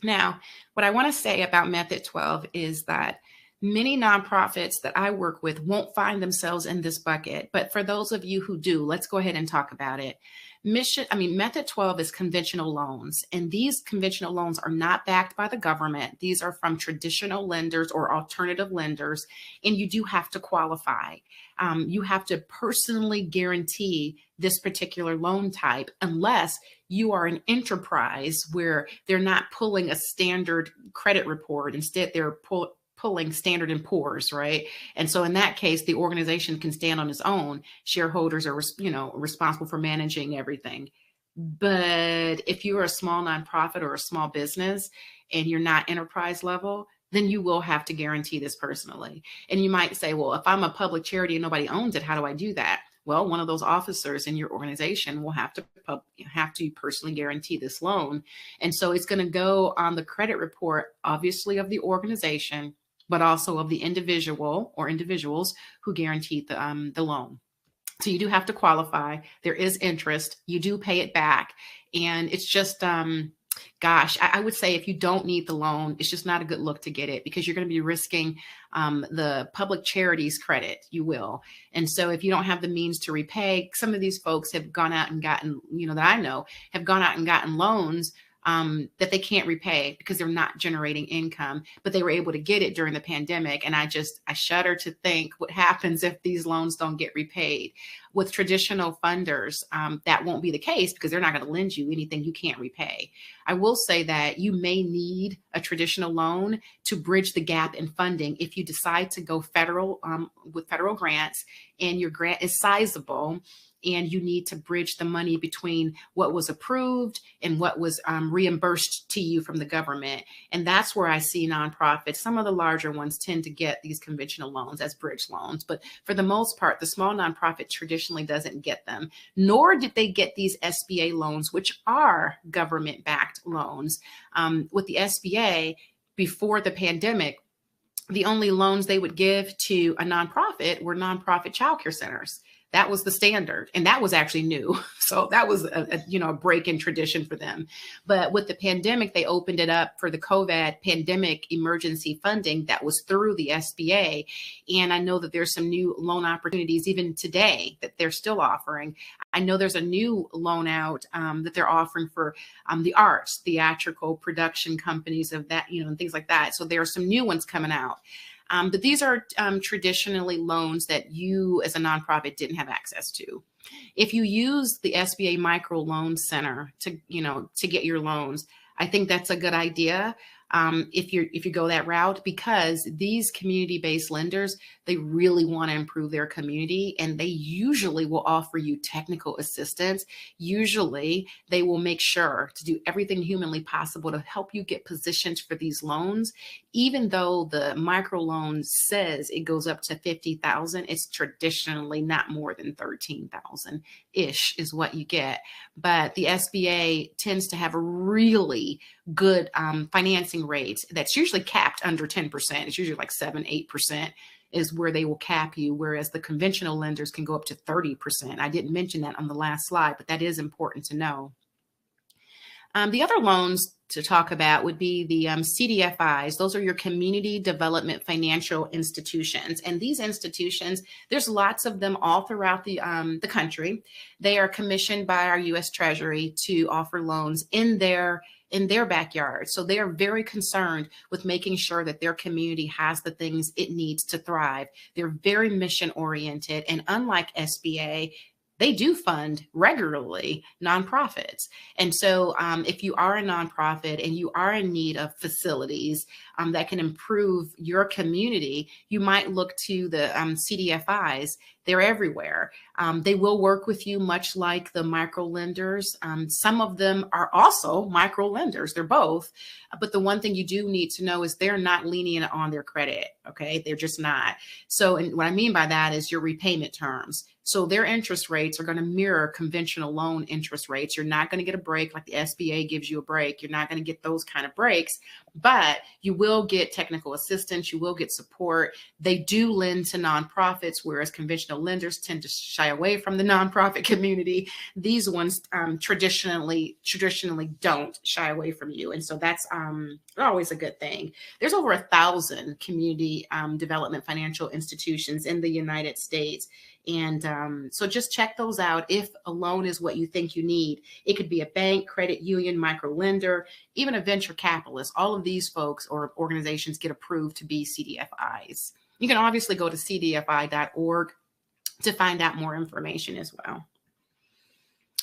now, what I want to say about method 12 is that many nonprofits that I work with won't find themselves in this bucket. But for those of you who do, let's go ahead and talk about it. Method 12 is conventional loans, and these conventional loans are not backed by the government. These are from traditional lenders or alternative lenders, and you do have to qualify. You have to personally guarantee this particular loan type, unless you are an enterprise where they're not pulling a standard credit report. Instead, they're pulling Standard and Poor's, right? And so in that case, the organization can stand on its own. Shareholders are, responsible for managing everything. But if you're a small nonprofit or a small business and you're not enterprise level, then you will have to guarantee this personally. And you might say, well, if I'm a public charity and nobody owns it, how do I do that? Well, one of those officers in your organization will have to personally guarantee this loan. And so it's going to go on the credit report, obviously, of the organization, but also of the individual or individuals who guaranteed the loan. So you do have to qualify. There is interest. You do pay it back. And it's just, I would say if you don't need the loan, it's just not a good look to get it, because you're going to be risking the public charities credit. You will. And so if you don't have the means to repay, some of these folks have gone out and gotten, that I know, have gone out and gotten loans that they can't repay because they're not generating income, but they were able to get it during the pandemic. And I shudder to think what happens if these loans don't get repaid. With traditional funders, that won't be the case, because they're not going to lend you anything you can't repay. I will say that you may need a traditional loan to bridge the gap in funding if you decide to go federal with federal grants, and your grant is sizable, and you need to bridge the money between what was approved and what was reimbursed to you from the government. And that's where I see nonprofits, some of the larger ones, tend to get these conventional loans as bridge loans. But for the most part, the small nonprofit traditionally doesn't get them, nor did they get these SBA loans, which are government-backed loans. With the SBA, before the pandemic, the only loans they would give to a nonprofit were nonprofit childcare centers. That was the standard, and that was actually new. So that was a break in tradition for them. But with the pandemic, they opened it up for the COVID pandemic emergency funding that was through the SBA. And I know that there's some new loan opportunities even today that they're still offering. I know there's a new loan out that they're offering for the arts, theatrical production companies of that, and things like that. So there are some new ones coming out. But these are traditionally loans that you as a nonprofit didn't have access to. If you use the SBA Micro Loan Center to get your loans, I think that's a good idea. If you go that route, because these community-based lenders, they really want to improve their community, and they usually will offer you technical assistance. Usually they will make sure to do everything humanly possible to help you get positioned for these loans. Even though the microloan says it goes up to 50,000, it's traditionally not more than 13,000 ish is what you get. But the SBA tends to have a really good financing rate that's usually capped under 10%. It's usually like 7-8% is where they will cap you, whereas the conventional lenders can go up to 30%. I didn't mention that on the last slide, but that is important to know. The other loans to talk about would be the CDFIs. Those are your community development financial institutions. And these institutions, there's lots of them all throughout the country. They are commissioned by our U.S. Treasury to offer loans in their backyard. So they are very concerned with making sure that their community has the things it needs to thrive. They're very mission oriented. And unlike SBA, they do fund regularly nonprofits. And so if you are a nonprofit and you are in need of facilities that can improve your community, you might look to the CDFIs. They're everywhere. They will work with you much like the micro lenders. Some of them are also micro lenders. They're both. But the one thing you do need to know is they're not lenient on their credit. Okay, they're just not. So, and what I mean by that is your repayment terms. So their interest rates are going to mirror conventional loan interest rates. You're not going to get a break like the SBA gives you a break. You're not going to get those kind of breaks, but you will get technical assistance. You will get support. They do lend to nonprofits, whereas conventional lenders tend to shy away from the nonprofit community. These ones traditionally don't shy away from you. And so that's always a good thing. There's over 1,000 community development financial institutions in the United States. And so just check those out if a loan is what you think you need. It could be a bank, credit union, micro lender, even a venture capitalist. All of these folks or organizations get approved to be CDFIs. You can obviously go to cdfi.org to find out more information as well.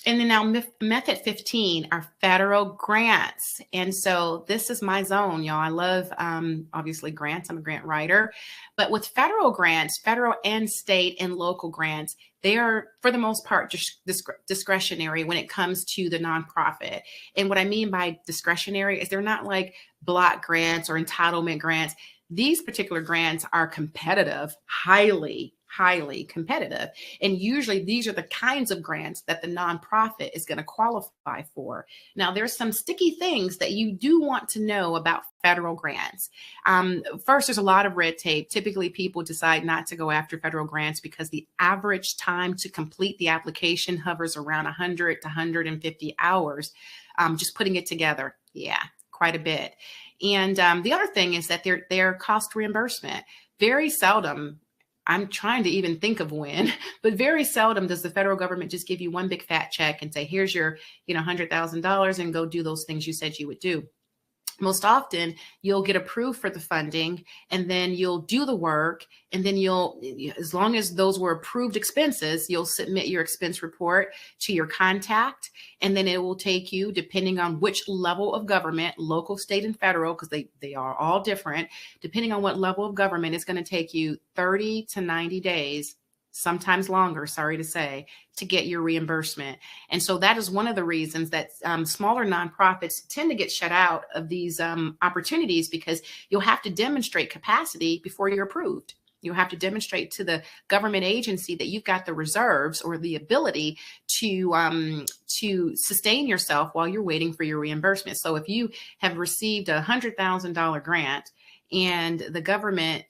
And then now method 15 are federal grants. And so this is my zone, y'all. I love, obviously, grants. I'm a grant writer. But with federal grants, federal and state and local grants, they are, for the most part, just discretionary when it comes to the nonprofit. And what I mean by discretionary is they're not like block grants or entitlement grants. These particular grants are competitive, highly competitive. And usually these are the kinds of grants that the nonprofit is going to qualify for. Now, there's some sticky things that you do want to know about federal grants. First, there's a lot of red tape. Typically, people decide not to go after federal grants because the average time to complete the application hovers around 100 to 150 hours, just putting it together. Yeah, quite a bit. And the other thing is that they're cost reimbursement. Very seldom, I'm trying to even think of when, but very seldom does the federal government just give you one big fat check and say, here's your, $100,000 and go do those things you said you would do. Most often you'll get approved for the funding and then you'll do the work. And then as long as those were approved expenses, you'll submit your expense report to your contact. And then it will take you, depending on which level of government, local, state, and federal, because they are all different, depending on what level of government, it's going to take you 30 to 90 days, sometimes longer, sorry to say, to get your reimbursement. And so that is one of the reasons that smaller nonprofits tend to get shut out of these opportunities, because you'll have to demonstrate capacity before you're approved. You'll have to demonstrate to the government agency that you've got the reserves or the ability to sustain yourself while you're waiting for your reimbursement. So if you have received a $100,000 grant and the government,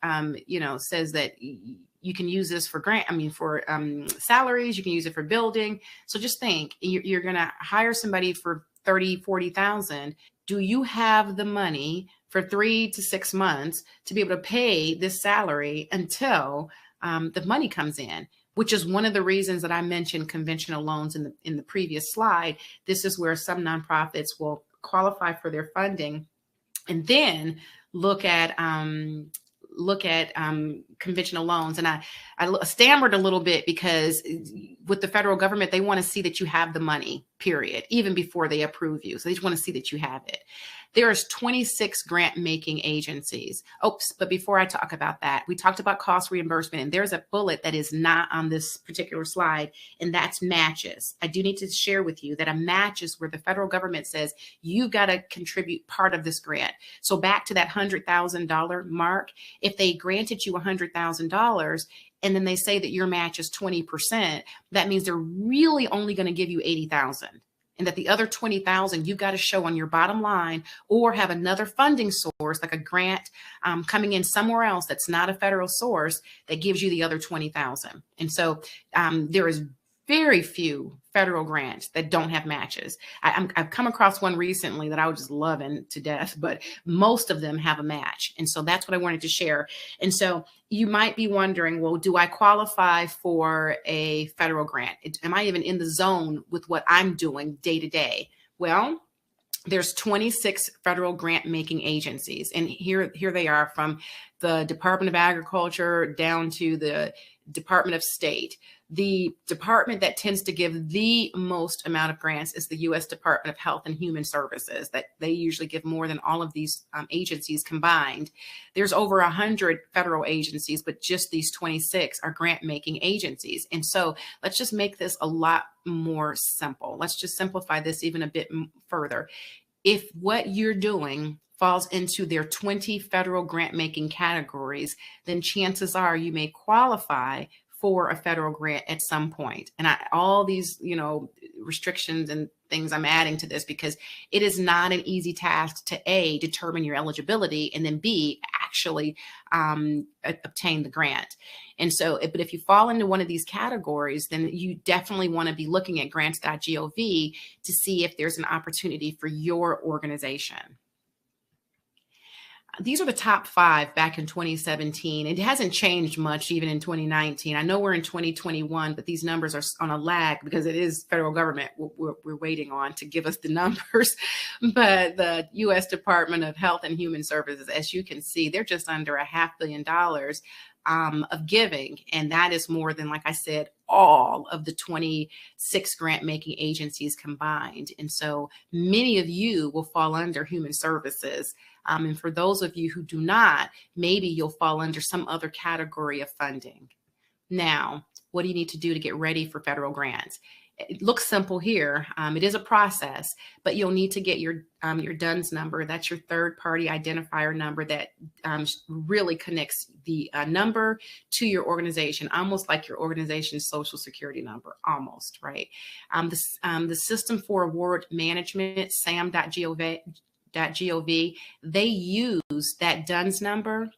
says that you can use this for salaries, you can use it for building. So just think, you're going to hire somebody for 30, 40,000. Do you have the money for 3 to 6 months to be able to pay this salary until the money comes in? Which is one of the reasons that I mentioned conventional loans in the previous slide. This is where some nonprofits will qualify for their funding and then look at look at conventional loans. And I stammered a little bit because with the federal government, they want to see that you have the money, period, even before they approve you. So they just want to see that you have it. There's 26 grant making agencies. Oops, but before I talk about that, we talked about cost reimbursement, and there's a bullet that is not on this particular slide, and that's matches. I do need to share with you that a match is where the federal government says you've got to contribute part of this grant. So back to that $100,000 mark, if they granted you $100,000 and then they say that your match is 20%, that means they're really only going to give you $80,000. And that the other $20,000 you've got to show on your bottom line, or have another funding source like a grant coming in somewhere else that's not a federal source that gives you the other $20,000. And so there is very few federal grants that don't have matches. I've come across one recently that I was just loving to death, but most of them have a match. And so that's what I wanted to share. And so you might be wondering, well, do I qualify for a federal grant? Am I even in the zone with what I'm doing day to day? Well, there's 26 federal grant making agencies, and here they are, from the Department of Agriculture down to the Department of State. The department that tends to give the most amount of grants is the U.S. Department of Health and Human Services. That they usually give more than all of these agencies combined. There's over 100 federal agencies, but just these 26 are grant-making agencies. And so let's just make this a lot more simple. Let's just simplify this even a bit further. If what you're doing falls into their 20 federal grant-making categories, then chances are you may qualify for a federal grant at some point. And all these, restrictions and things I'm adding to this because it is not an easy task to A, determine your eligibility, and then B, actually obtain the grant. And so, but if you fall into one of these categories, then you definitely want to be looking at grants.gov to see if there's an opportunity for your organization. These are the top 5 back in 2017. It hasn't changed much even in 2019. I know we're in 2021, but these numbers are on a lag because it is federal government we're waiting on to give us the numbers. But the U.S. Department of Health and Human Services, as you can see, they're just under $500 million of giving. And that is more than, like I said, all of the 26 grant making agencies combined. And so many of you will fall under human services. And for those of you who do not, maybe you'll fall under some other category of funding. Now, what do you need to do to get ready for federal grants? It looks simple here. It is a process, but you'll need to get your DUNS number. That's your third-party identifier number that really connects the number to your organization, almost like your organization's social security number, almost, right? The System for Award Management, SAM.gov, they use that DUNS number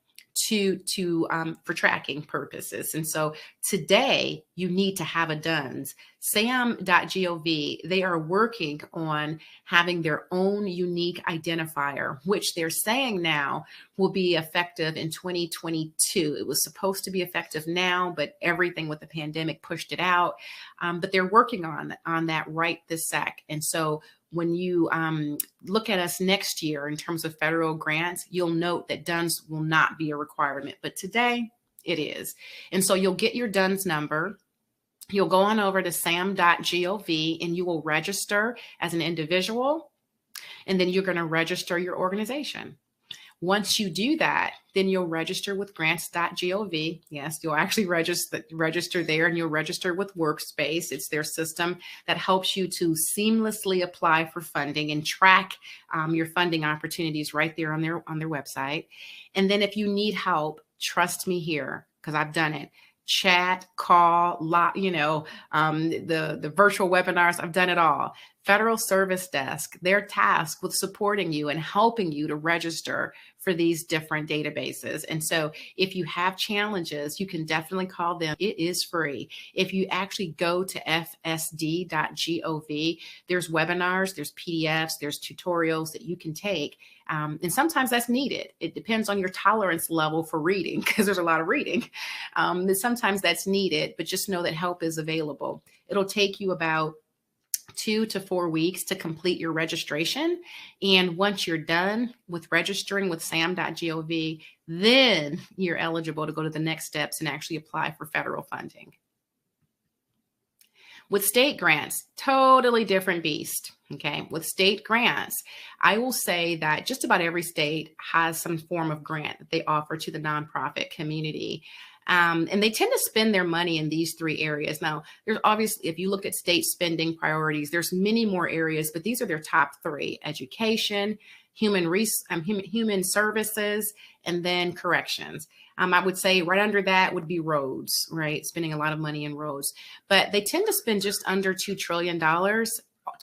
for tracking purposes. And so today you need to have a DUNS. SAM.gov, they are working on having their own unique identifier, which they're saying now will be effective in 2022. It was supposed to be effective now, but everything with the pandemic pushed it out. But they're working on that right this sec. And so when you look at us next year in terms of federal grants, you'll note that DUNS will not be a requirement, but today it is. And so you'll get your DUNS number. You'll go on over to sam.gov and you will register as an individual, and then you're going to register your organization. Once you do that, then you'll register with grants.gov. Yes, you'll actually register there, and you'll register with Workspace. It's their system that helps you to seamlessly apply for funding and track your funding opportunities right there on their website. And then if you need help, trust me here, because I've done it. Chat, call, the virtual webinars, I've done it all. Federal Service Desk, they're tasked with supporting you and helping you to register for these different databases. And so if you have challenges, you can definitely call them. It is free. If you actually go to fsd.gov, there's webinars, there's PDFs, there's tutorials that you can take. And sometimes that's needed. It depends on your tolerance level for reading, because there's a lot of reading. And sometimes that's needed, but just know that help is available. It'll take you about 2 to 4 weeks to complete your registration. And once you're done with registering with sam.gov, then you're eligible to go to the next steps and actually apply for federal funding. With state grants, totally different beast. Okay. With state grants, I will say that just about every state has some form of grant that they offer to the nonprofit community. And they tend to spend their money in these 3 areas. Now, there's obviously, if you look at state spending priorities, there's many more areas, but these are their top 3: education, human services, and then corrections. I would say right under that would be roads, right? Spending a lot of money in roads, but they tend to spend just under $2 trillion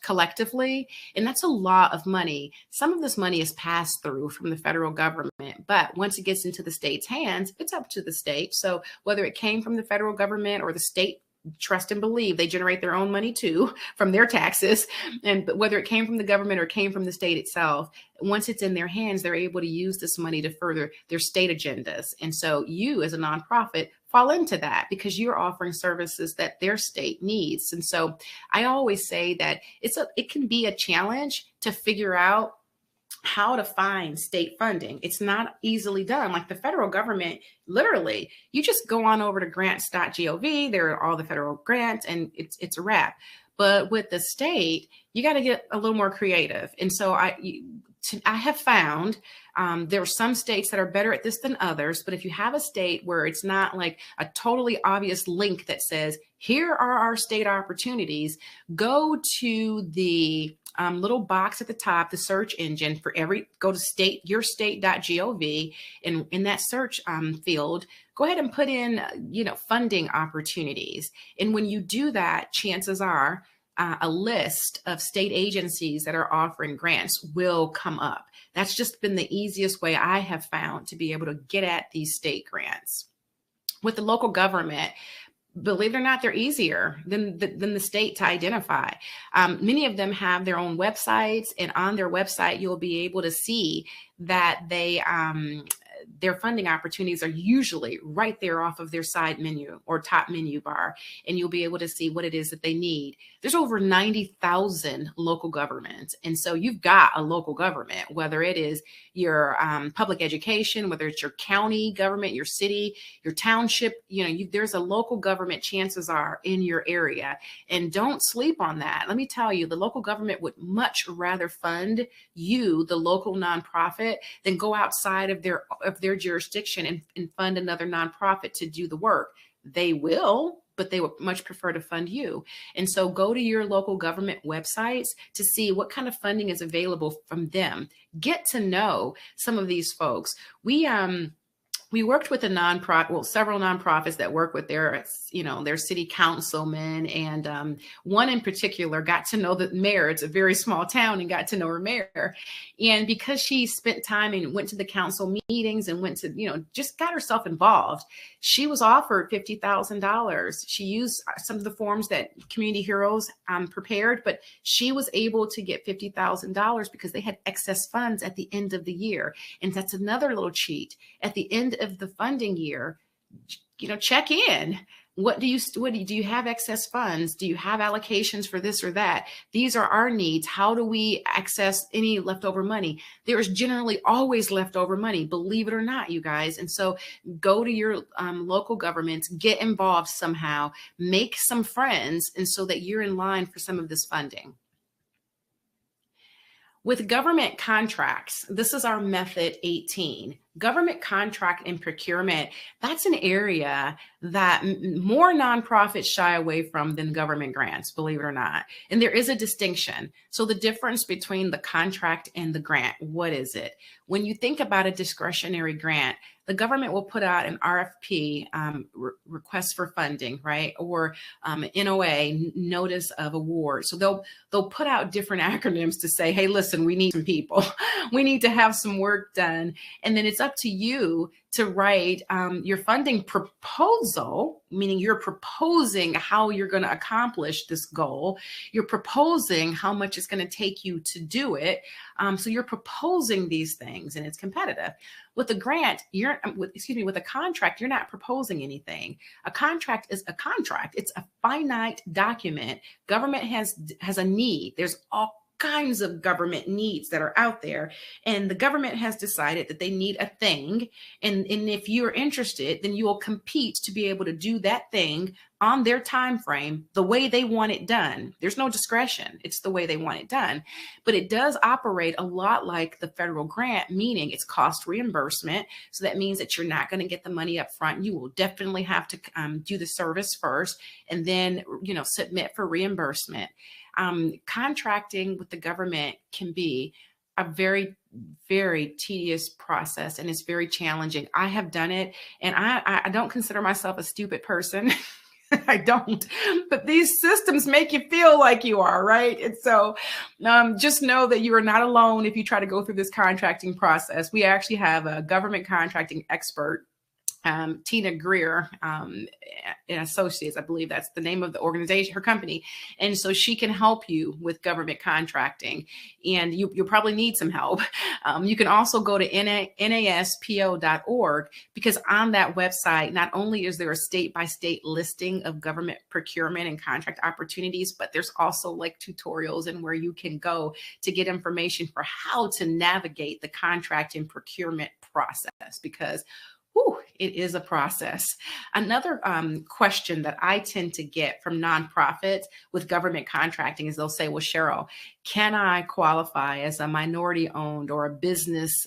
collectively. And that's a lot of money. Some of this money is passed through from the federal government, but once it gets into the state's hands, it's up to the state. So whether it came from the federal government or the state, trust and believe they generate their own money too from their taxes. And whether it came from the government or came from the state itself, once it's in their hands, they're able to use this money to further their state agendas. And so you as a nonprofit fall into that because you're offering services that their state needs. And so I always say that it can be a challenge to figure out how to find state funding. It's not easily done. Like the federal government, literally, you just go on over to grants.gov, there are all the federal grants, and it's a wrap. But with the state, you got to get a little more creative. And so I have found there are some states that are better at this than others, but if you have a state where it's not like a totally obvious link that says, here are our state opportunities, go to the little box at the top, the search engine go to yourstate.gov, and in that search field, go ahead and put in, funding opportunities. And when you do that, chances are a list of state agencies that are offering grants will come up. That's just been the easiest way I have found to be able to get at these state grants. With the local government, believe it or not, they're easier than the state to identify. Many of them have their own websites, and on their website, you'll be able to see that their funding opportunities are usually right there off of their side menu or top menu bar, and you'll be able to see what it is that they need. There's over 90,000 local governments. And so you've got a local government, whether it is your public education, whether it's your county government, your city, your township, there's a local government, chances are, in your area. And don't sleep on that. Let me tell you, the local government would much rather fund you, the local nonprofit, than go outside of their jurisdiction and fund another nonprofit to do the work. They will, but they would much prefer to fund you. And so go to your local government websites to see what kind of funding is available from them. Get to know some of these folks. We worked with several nonprofits that work with their city councilmen, and one in particular got to know the mayor. It's a very small town, and got to know her mayor. And because she spent time and went to the council meetings and went to, just got herself involved, she was offered $50,000. She used some of the forms that Community Heroes prepared, but she was able to get $50,000 because they had excess funds at the end of the year. And that's another little cheat. At the end of the funding year, check in. Do you have excess funds? Do you have allocations for this or that? These are our needs. How do we access any leftover money? There is generally always leftover money, believe it or not, you guys. And so go to your local governments, get involved somehow, make some friends, and so that you're in line for some of this funding. With government contracts, this is our method 18. Government contract and procurement, that's an area that more nonprofits shy away from than government grants, believe it or not. And there is a distinction. So the difference between the contract and the grant, what is it? When you think about a discretionary grant, the government will put out an RFP, request for funding, right? Or NOA, notice of award. So they'll put out different acronyms to say, hey, listen, we need some people. We need to have some work done. And then it's up to you to write your funding proposal, meaning you're proposing how you're going to accomplish this goal. You're proposing how much it's going to take you to do it. So you're proposing these things, and it's competitive. With a grant, with a contract, you're not proposing anything. A contract is a contract. It's a finite document. Government has a need. There's all kinds of government needs that are out there, and the government has decided that they need a thing, and if you're interested, then you will compete to be able to do that thing on their time frame the way they want it done. There's no discretion. It's the way they want it done. But it does operate a lot like the federal grant, meaning it's cost reimbursement. So that means that you're not going to get the money up front. You will definitely have to do the service first, and then submit for reimbursement. Contracting with the government can be a very, very tedious process, and it's very challenging. I have done it, and I don't consider myself a stupid person. I don't, but these systems make you feel like you are, right? And so just know that you are not alone if you try to go through this contracting process. We actually have a government contracting expert, Tina Greer and Associates, I believe that's the name of the organization, her company. And so she can help you with government contracting, and you'll probably need some help. You can also go to NASPO.org, because on that website, not only is there a state-by-state listing of government procurement and contract opportunities, but there's also like tutorials and where you can go to get information for how to navigate the contract and procurement process, because it is a process. Another question that I tend to get from nonprofits with government contracting is they'll say, well, Cheryl, can I qualify as a minority owned or a business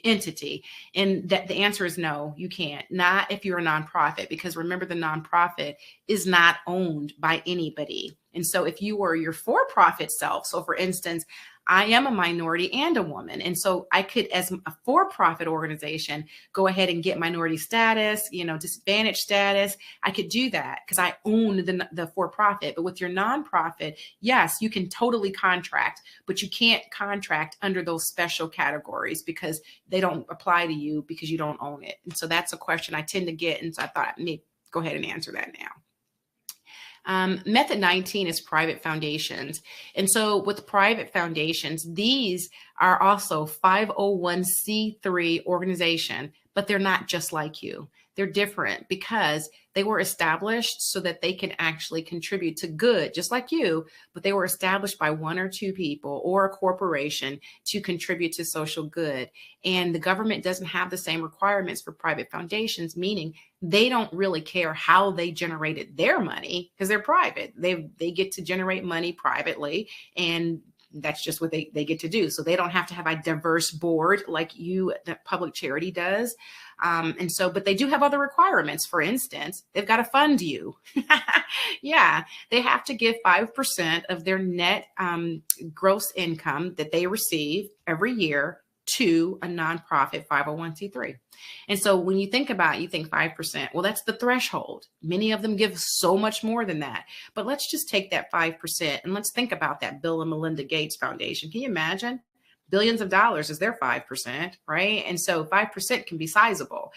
entity? And the answer is no, you can't. Not if you're a nonprofit, because remember, the nonprofit is not owned by anybody. And so if you were your for-profit self, so for instance, I am a minority and a woman. And so I could, as a for-profit organization, go ahead and get minority status, disadvantaged status. I could do that because I own the for-profit. But with your nonprofit, yes, you can totally contract, but you can't contract under those special categories because they don't apply to you because you don't own it. And so that's a question I tend to get. And so I thought I'd go ahead and answer that now. Method 19 is private foundations. And so with private foundations, these are also 501c3 organization, but they're not just like you. They're different because they were established so that they can actually contribute to good, just like you, but they were established by one or two people or a corporation to contribute to social good. And the government doesn't have the same requirements for private foundations, meaning they don't really care how they generated their money because they're private. They get to generate money privately, and that's just what they get to do. So they don't have to have a diverse board like that public charity does. But they do have other requirements. For instance, they've got to fund you. Yeah, they have to give 5% of their net gross income that they receive every year to a nonprofit 501c3. And so when you think about it, you think 5%, well, that's the threshold. Many of them give so much more than that. But let's just take that 5% and let's think about that Bill and Melinda Gates Foundation. Can you imagine? Billions of dollars is their 5%, right? And so 5% can be sizable.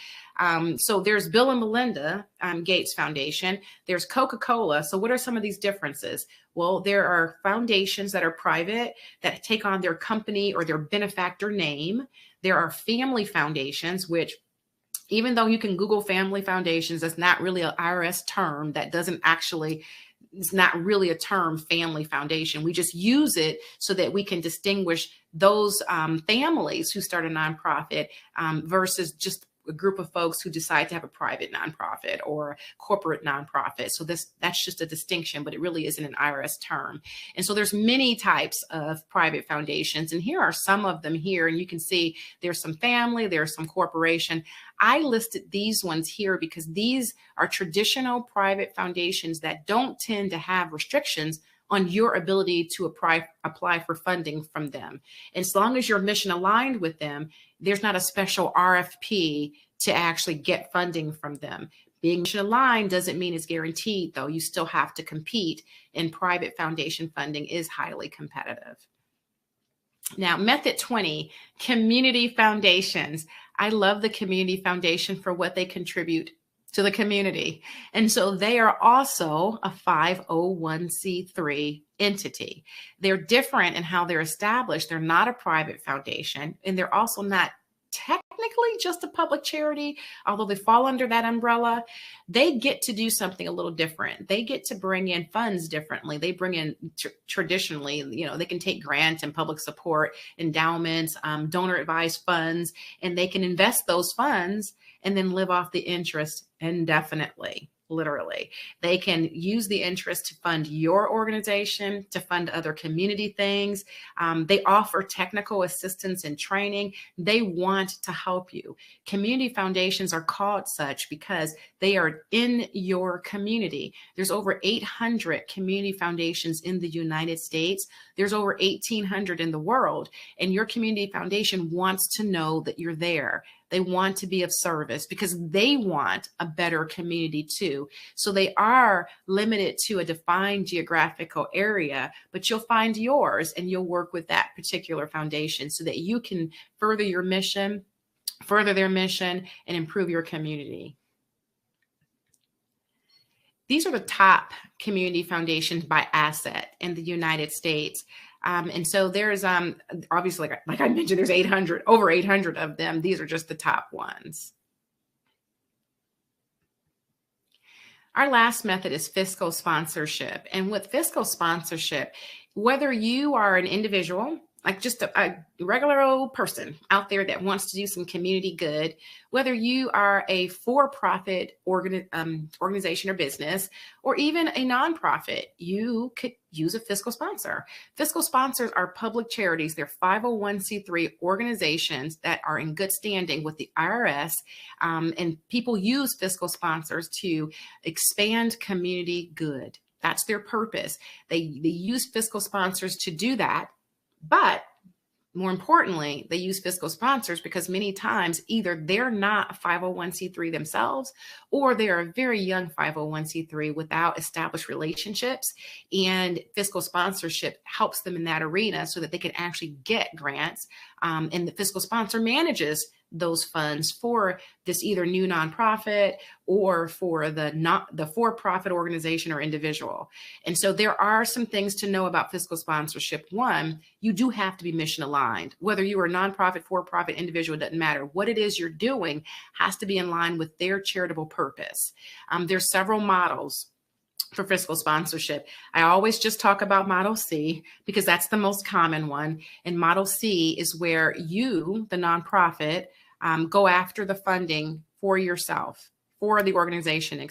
So there's Bill and Melinda Gates Foundation. There's Coca-Cola. So what are some of these differences? Well, there are foundations that are private that take on their company or their benefactor name. There are family foundations, which even though you can Google family foundations, that's not really an IRS term. That doesn't actually, it's not really a term, family foundation. We just use it so that we can distinguish those families who start a nonprofit versus just a group of folks who decide to have a private nonprofit or corporate nonprofit. So that's just a distinction, but it really isn't an IRS term. And so there's many types of private foundations. And here are some of them here. And you can see there's some family, there's some corporation. I listed these ones here because these are traditional private foundations that don't tend to have restrictions on your ability to apply for funding from them. As long as you're mission aligned with them, there's not a special RFP to actually get funding from them. Being mission aligned doesn't mean it's guaranteed, though. You still have to compete, and private foundation funding is highly competitive. Now, method 20, community foundations. I love the Community Foundation for what they contribute to the community. And so they are also a 501c3 entity. They're different in how they're established. They're not a private foundation, and they're also not technically just a public charity, although they fall under that umbrella. They get to do something a little different. They get to bring in funds differently. They bring in traditionally, they can take grants and public support, endowments, donor advised funds, and they can invest those funds and then live off the interest indefinitely. Literally, they can use the interest to fund your organization, to fund other community things. They offer technical assistance and training. They want to help you. Community foundations are called such because they are in your community. There's over 800 community foundations in the United States. There's over 1,800 in the world, and your community foundation wants to know that you're there. They want to be of service because they want a better community too. So they are limited to a defined geographical area, but you'll find yours and you'll work with that particular foundation so that you can further your mission, further their mission, and improve your community. These are the top community foundations by asset in the United States. And so there's obviously, like I mentioned, there's over 800 of them. These are just the top ones. Our last method is fiscal sponsorship. And with fiscal sponsorship, whether you are an individual, like just a regular old person out there that wants to do some community good, whether you are a for-profit organization or business, or even a nonprofit, you could use a fiscal sponsor. Fiscal sponsors are public charities. They're 501c3 organizations that are in good standing with the IRS, and people use fiscal sponsors to expand community good. That's their purpose. They use fiscal sponsors to do that. But more importantly, they use fiscal sponsors because many times either they're not a 501c3 themselves, or they're a very young 501c3 without established relationships. And fiscal sponsorship helps them in that arena so that they can actually get grants. And the fiscal sponsor manages those funds for this either new nonprofit or for the for-profit organization or individual. And so there are some things to know about fiscal sponsorship. One, you do have to be mission aligned. Whether you are a nonprofit, for-profit, individual, it doesn't matter. What it is you're doing has to be in line with their charitable purpose. There's several models for fiscal sponsorship. I always just talk about Model C because that's the most common one. And Model C is where you, the nonprofit, go after the funding for yourself, for the organization,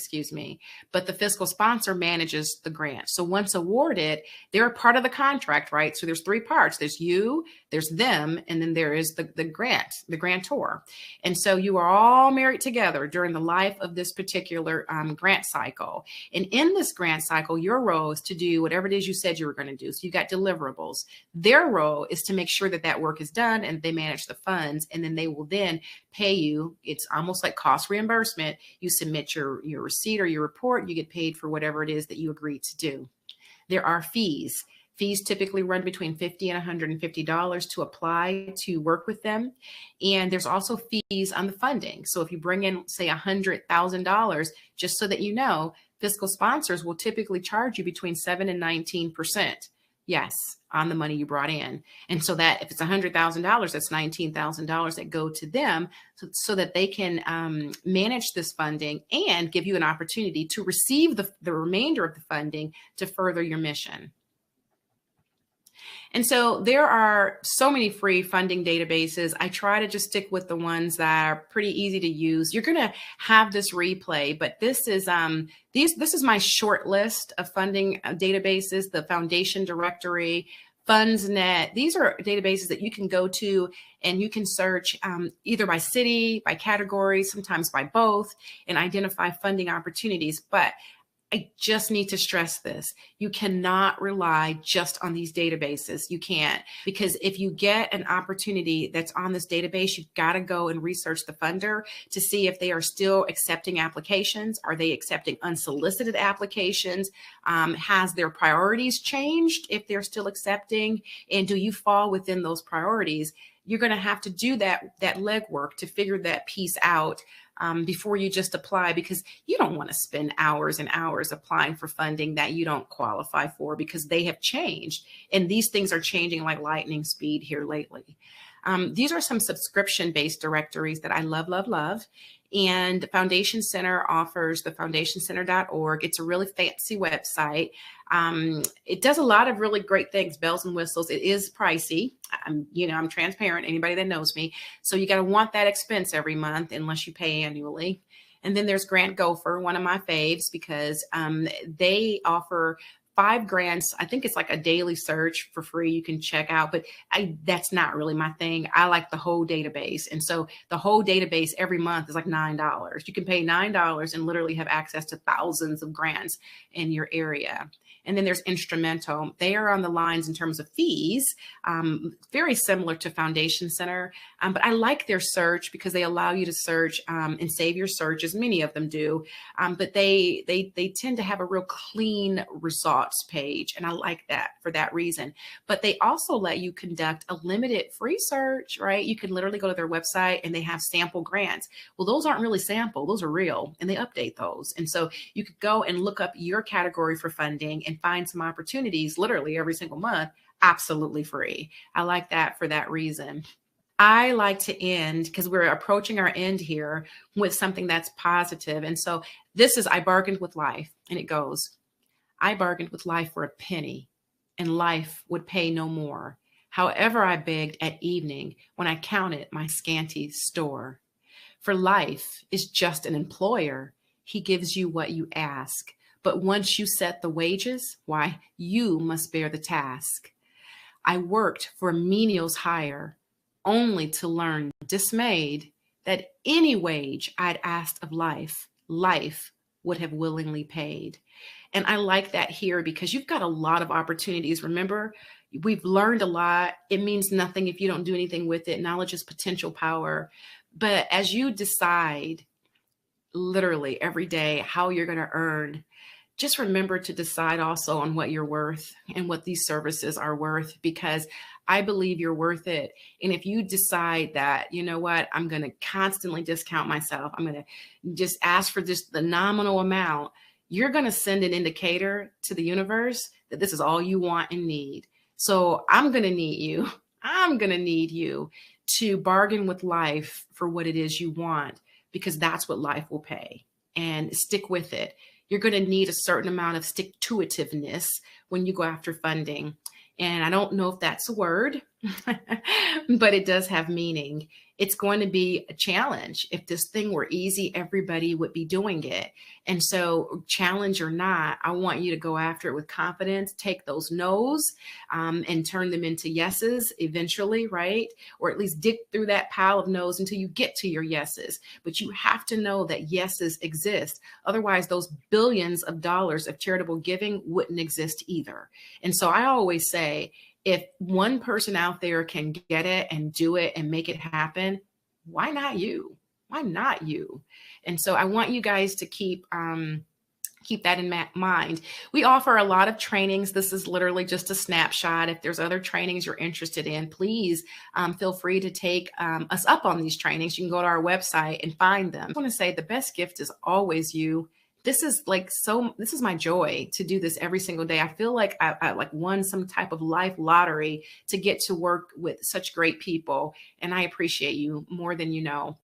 but the fiscal sponsor manages the grant. So once awarded, they're a part of the contract, right? So there's three parts. There's you, there's them, and then there is the grantor. And so you are all married together during the life of this particular grant cycle. And in this grant cycle, your role is to do whatever it is you said you were going to do. So you got deliverables. Their role is to make sure that that work is done and they manage the funds, and then they will then pay you. It's almost like cost reimbursement. You submit your receipt or your report, you get paid for whatever it is that you agreed to do. There are fees. Fees typically run between $50 and $150 to apply to work with them. And there's also fees on the funding. So if you bring in, say, $100,000, just so that you know, fiscal sponsors will typically charge you between 7 and 19%. Yes, on the money you brought in. And so that if it's $100,000, that's $19,000 that go to them so that they can manage this funding and give you an opportunity to receive the remainder of the funding to further your mission. And so there are so many free funding databases. I try to just stick with the ones that are pretty easy to use. You're going to have this replay, but this is my short list of funding databases, the Foundation Directory, FundsNet. These are databases that you can go to and you can search either by city, by category, sometimes by both, and identify funding opportunities. But I just need to stress this. You cannot rely just on these databases. You can't, because if you get an opportunity that's on this database, you've got to go and research the funder to see if they are still accepting applications. Are they accepting unsolicited applications? Has their priorities changed if they're still accepting? And do you fall within those priorities? you're going to have to do that legwork to figure that piece out before you just apply, because you don't want to spend hours and hours applying for funding that you don't qualify for, because they have changed and these things are changing like lightning speed here lately. These are some subscription-based directories that I love, love, love. And Foundation Center offers the foundationcenter.org. It's a really fancy website. It does a lot of really great things, bells and whistles. It is pricey. I'm transparent, anybody that knows me. So you got to want that expense every month unless you pay annually. And then there's Grant Gopher, one of my faves, because they offer 5 grants. I think it's like a daily search for free you can check out, but that's not really my thing. I like the whole database. And so the whole database every month is like $9. You can pay $9 and literally have access to thousands of grants in your area. And then there's Instrumental. They are on the lines in terms of fees, very similar to Foundation Center. But I like their search because they allow you to search and save your searches. Many of them do. But they tend to have a real clean results page. And I like that for that reason. But they also let you conduct a limited free search, right? You can literally go to their website and they have sample grants. Well, those aren't really sample. Those are real, and they update those. And so you could go and look up your category for funding and find some opportunities literally every single month, absolutely free. I like that for that reason. I like to end, because we're approaching our end here, with something that's positive. And so this is, I bargained with life, and it goes, I bargained with life for a penny, and life would pay no more. However, I begged at evening when I counted my scanty store. For life is just an employer. He gives you what you ask. But once you set the wages, why, you must bear the task. I worked for menial's hire, only to learn dismayed that any wage I'd asked of life, life would have willingly paid. And I like that here because you've got a lot of opportunities. Remember, we've learned a lot. It means nothing if you don't do anything with it. Knowledge is potential power. But as you decide literally every day how you're going to earn, just remember to decide also on what you're worth and what these services are worth, because I believe you're worth it. And if you decide that, you know what, I'm going to constantly discount myself, I'm going to just ask for just the nominal amount, you're going to send an indicator to the universe that this is all you want and need. So I'm going to need you. I'm going to need you to bargain with life for what it is you want, because that's what life will pay. And stick with it. You're going to need a certain amount of stick-to-itiveness when you go after funding. And I don't know if that's a word, but it does have meaning. It's going to be a challenge. If this thing were easy, everybody would be doing it. And so, challenge or not, I want you to go after it with confidence, take those no's and turn them into yeses eventually, right? Or at least dig through that pile of no's until you get to your yeses. But you have to know that yeses exist. Otherwise, those billions of dollars of charitable giving wouldn't exist either. And so I always say, if one person out there can get it and do it and make it happen, why not you? Why not you? And so I want you guys to keep that in mind. We offer a lot of trainings. This is literally just a snapshot. If there's other trainings you're interested in, please feel free to take us up on these trainings. You can go to our website and find them. I want to say the best gift is always you. This is my joy to do this every single day. I feel like I like won some type of life lottery to get to work with such great people. And I appreciate you more than you know.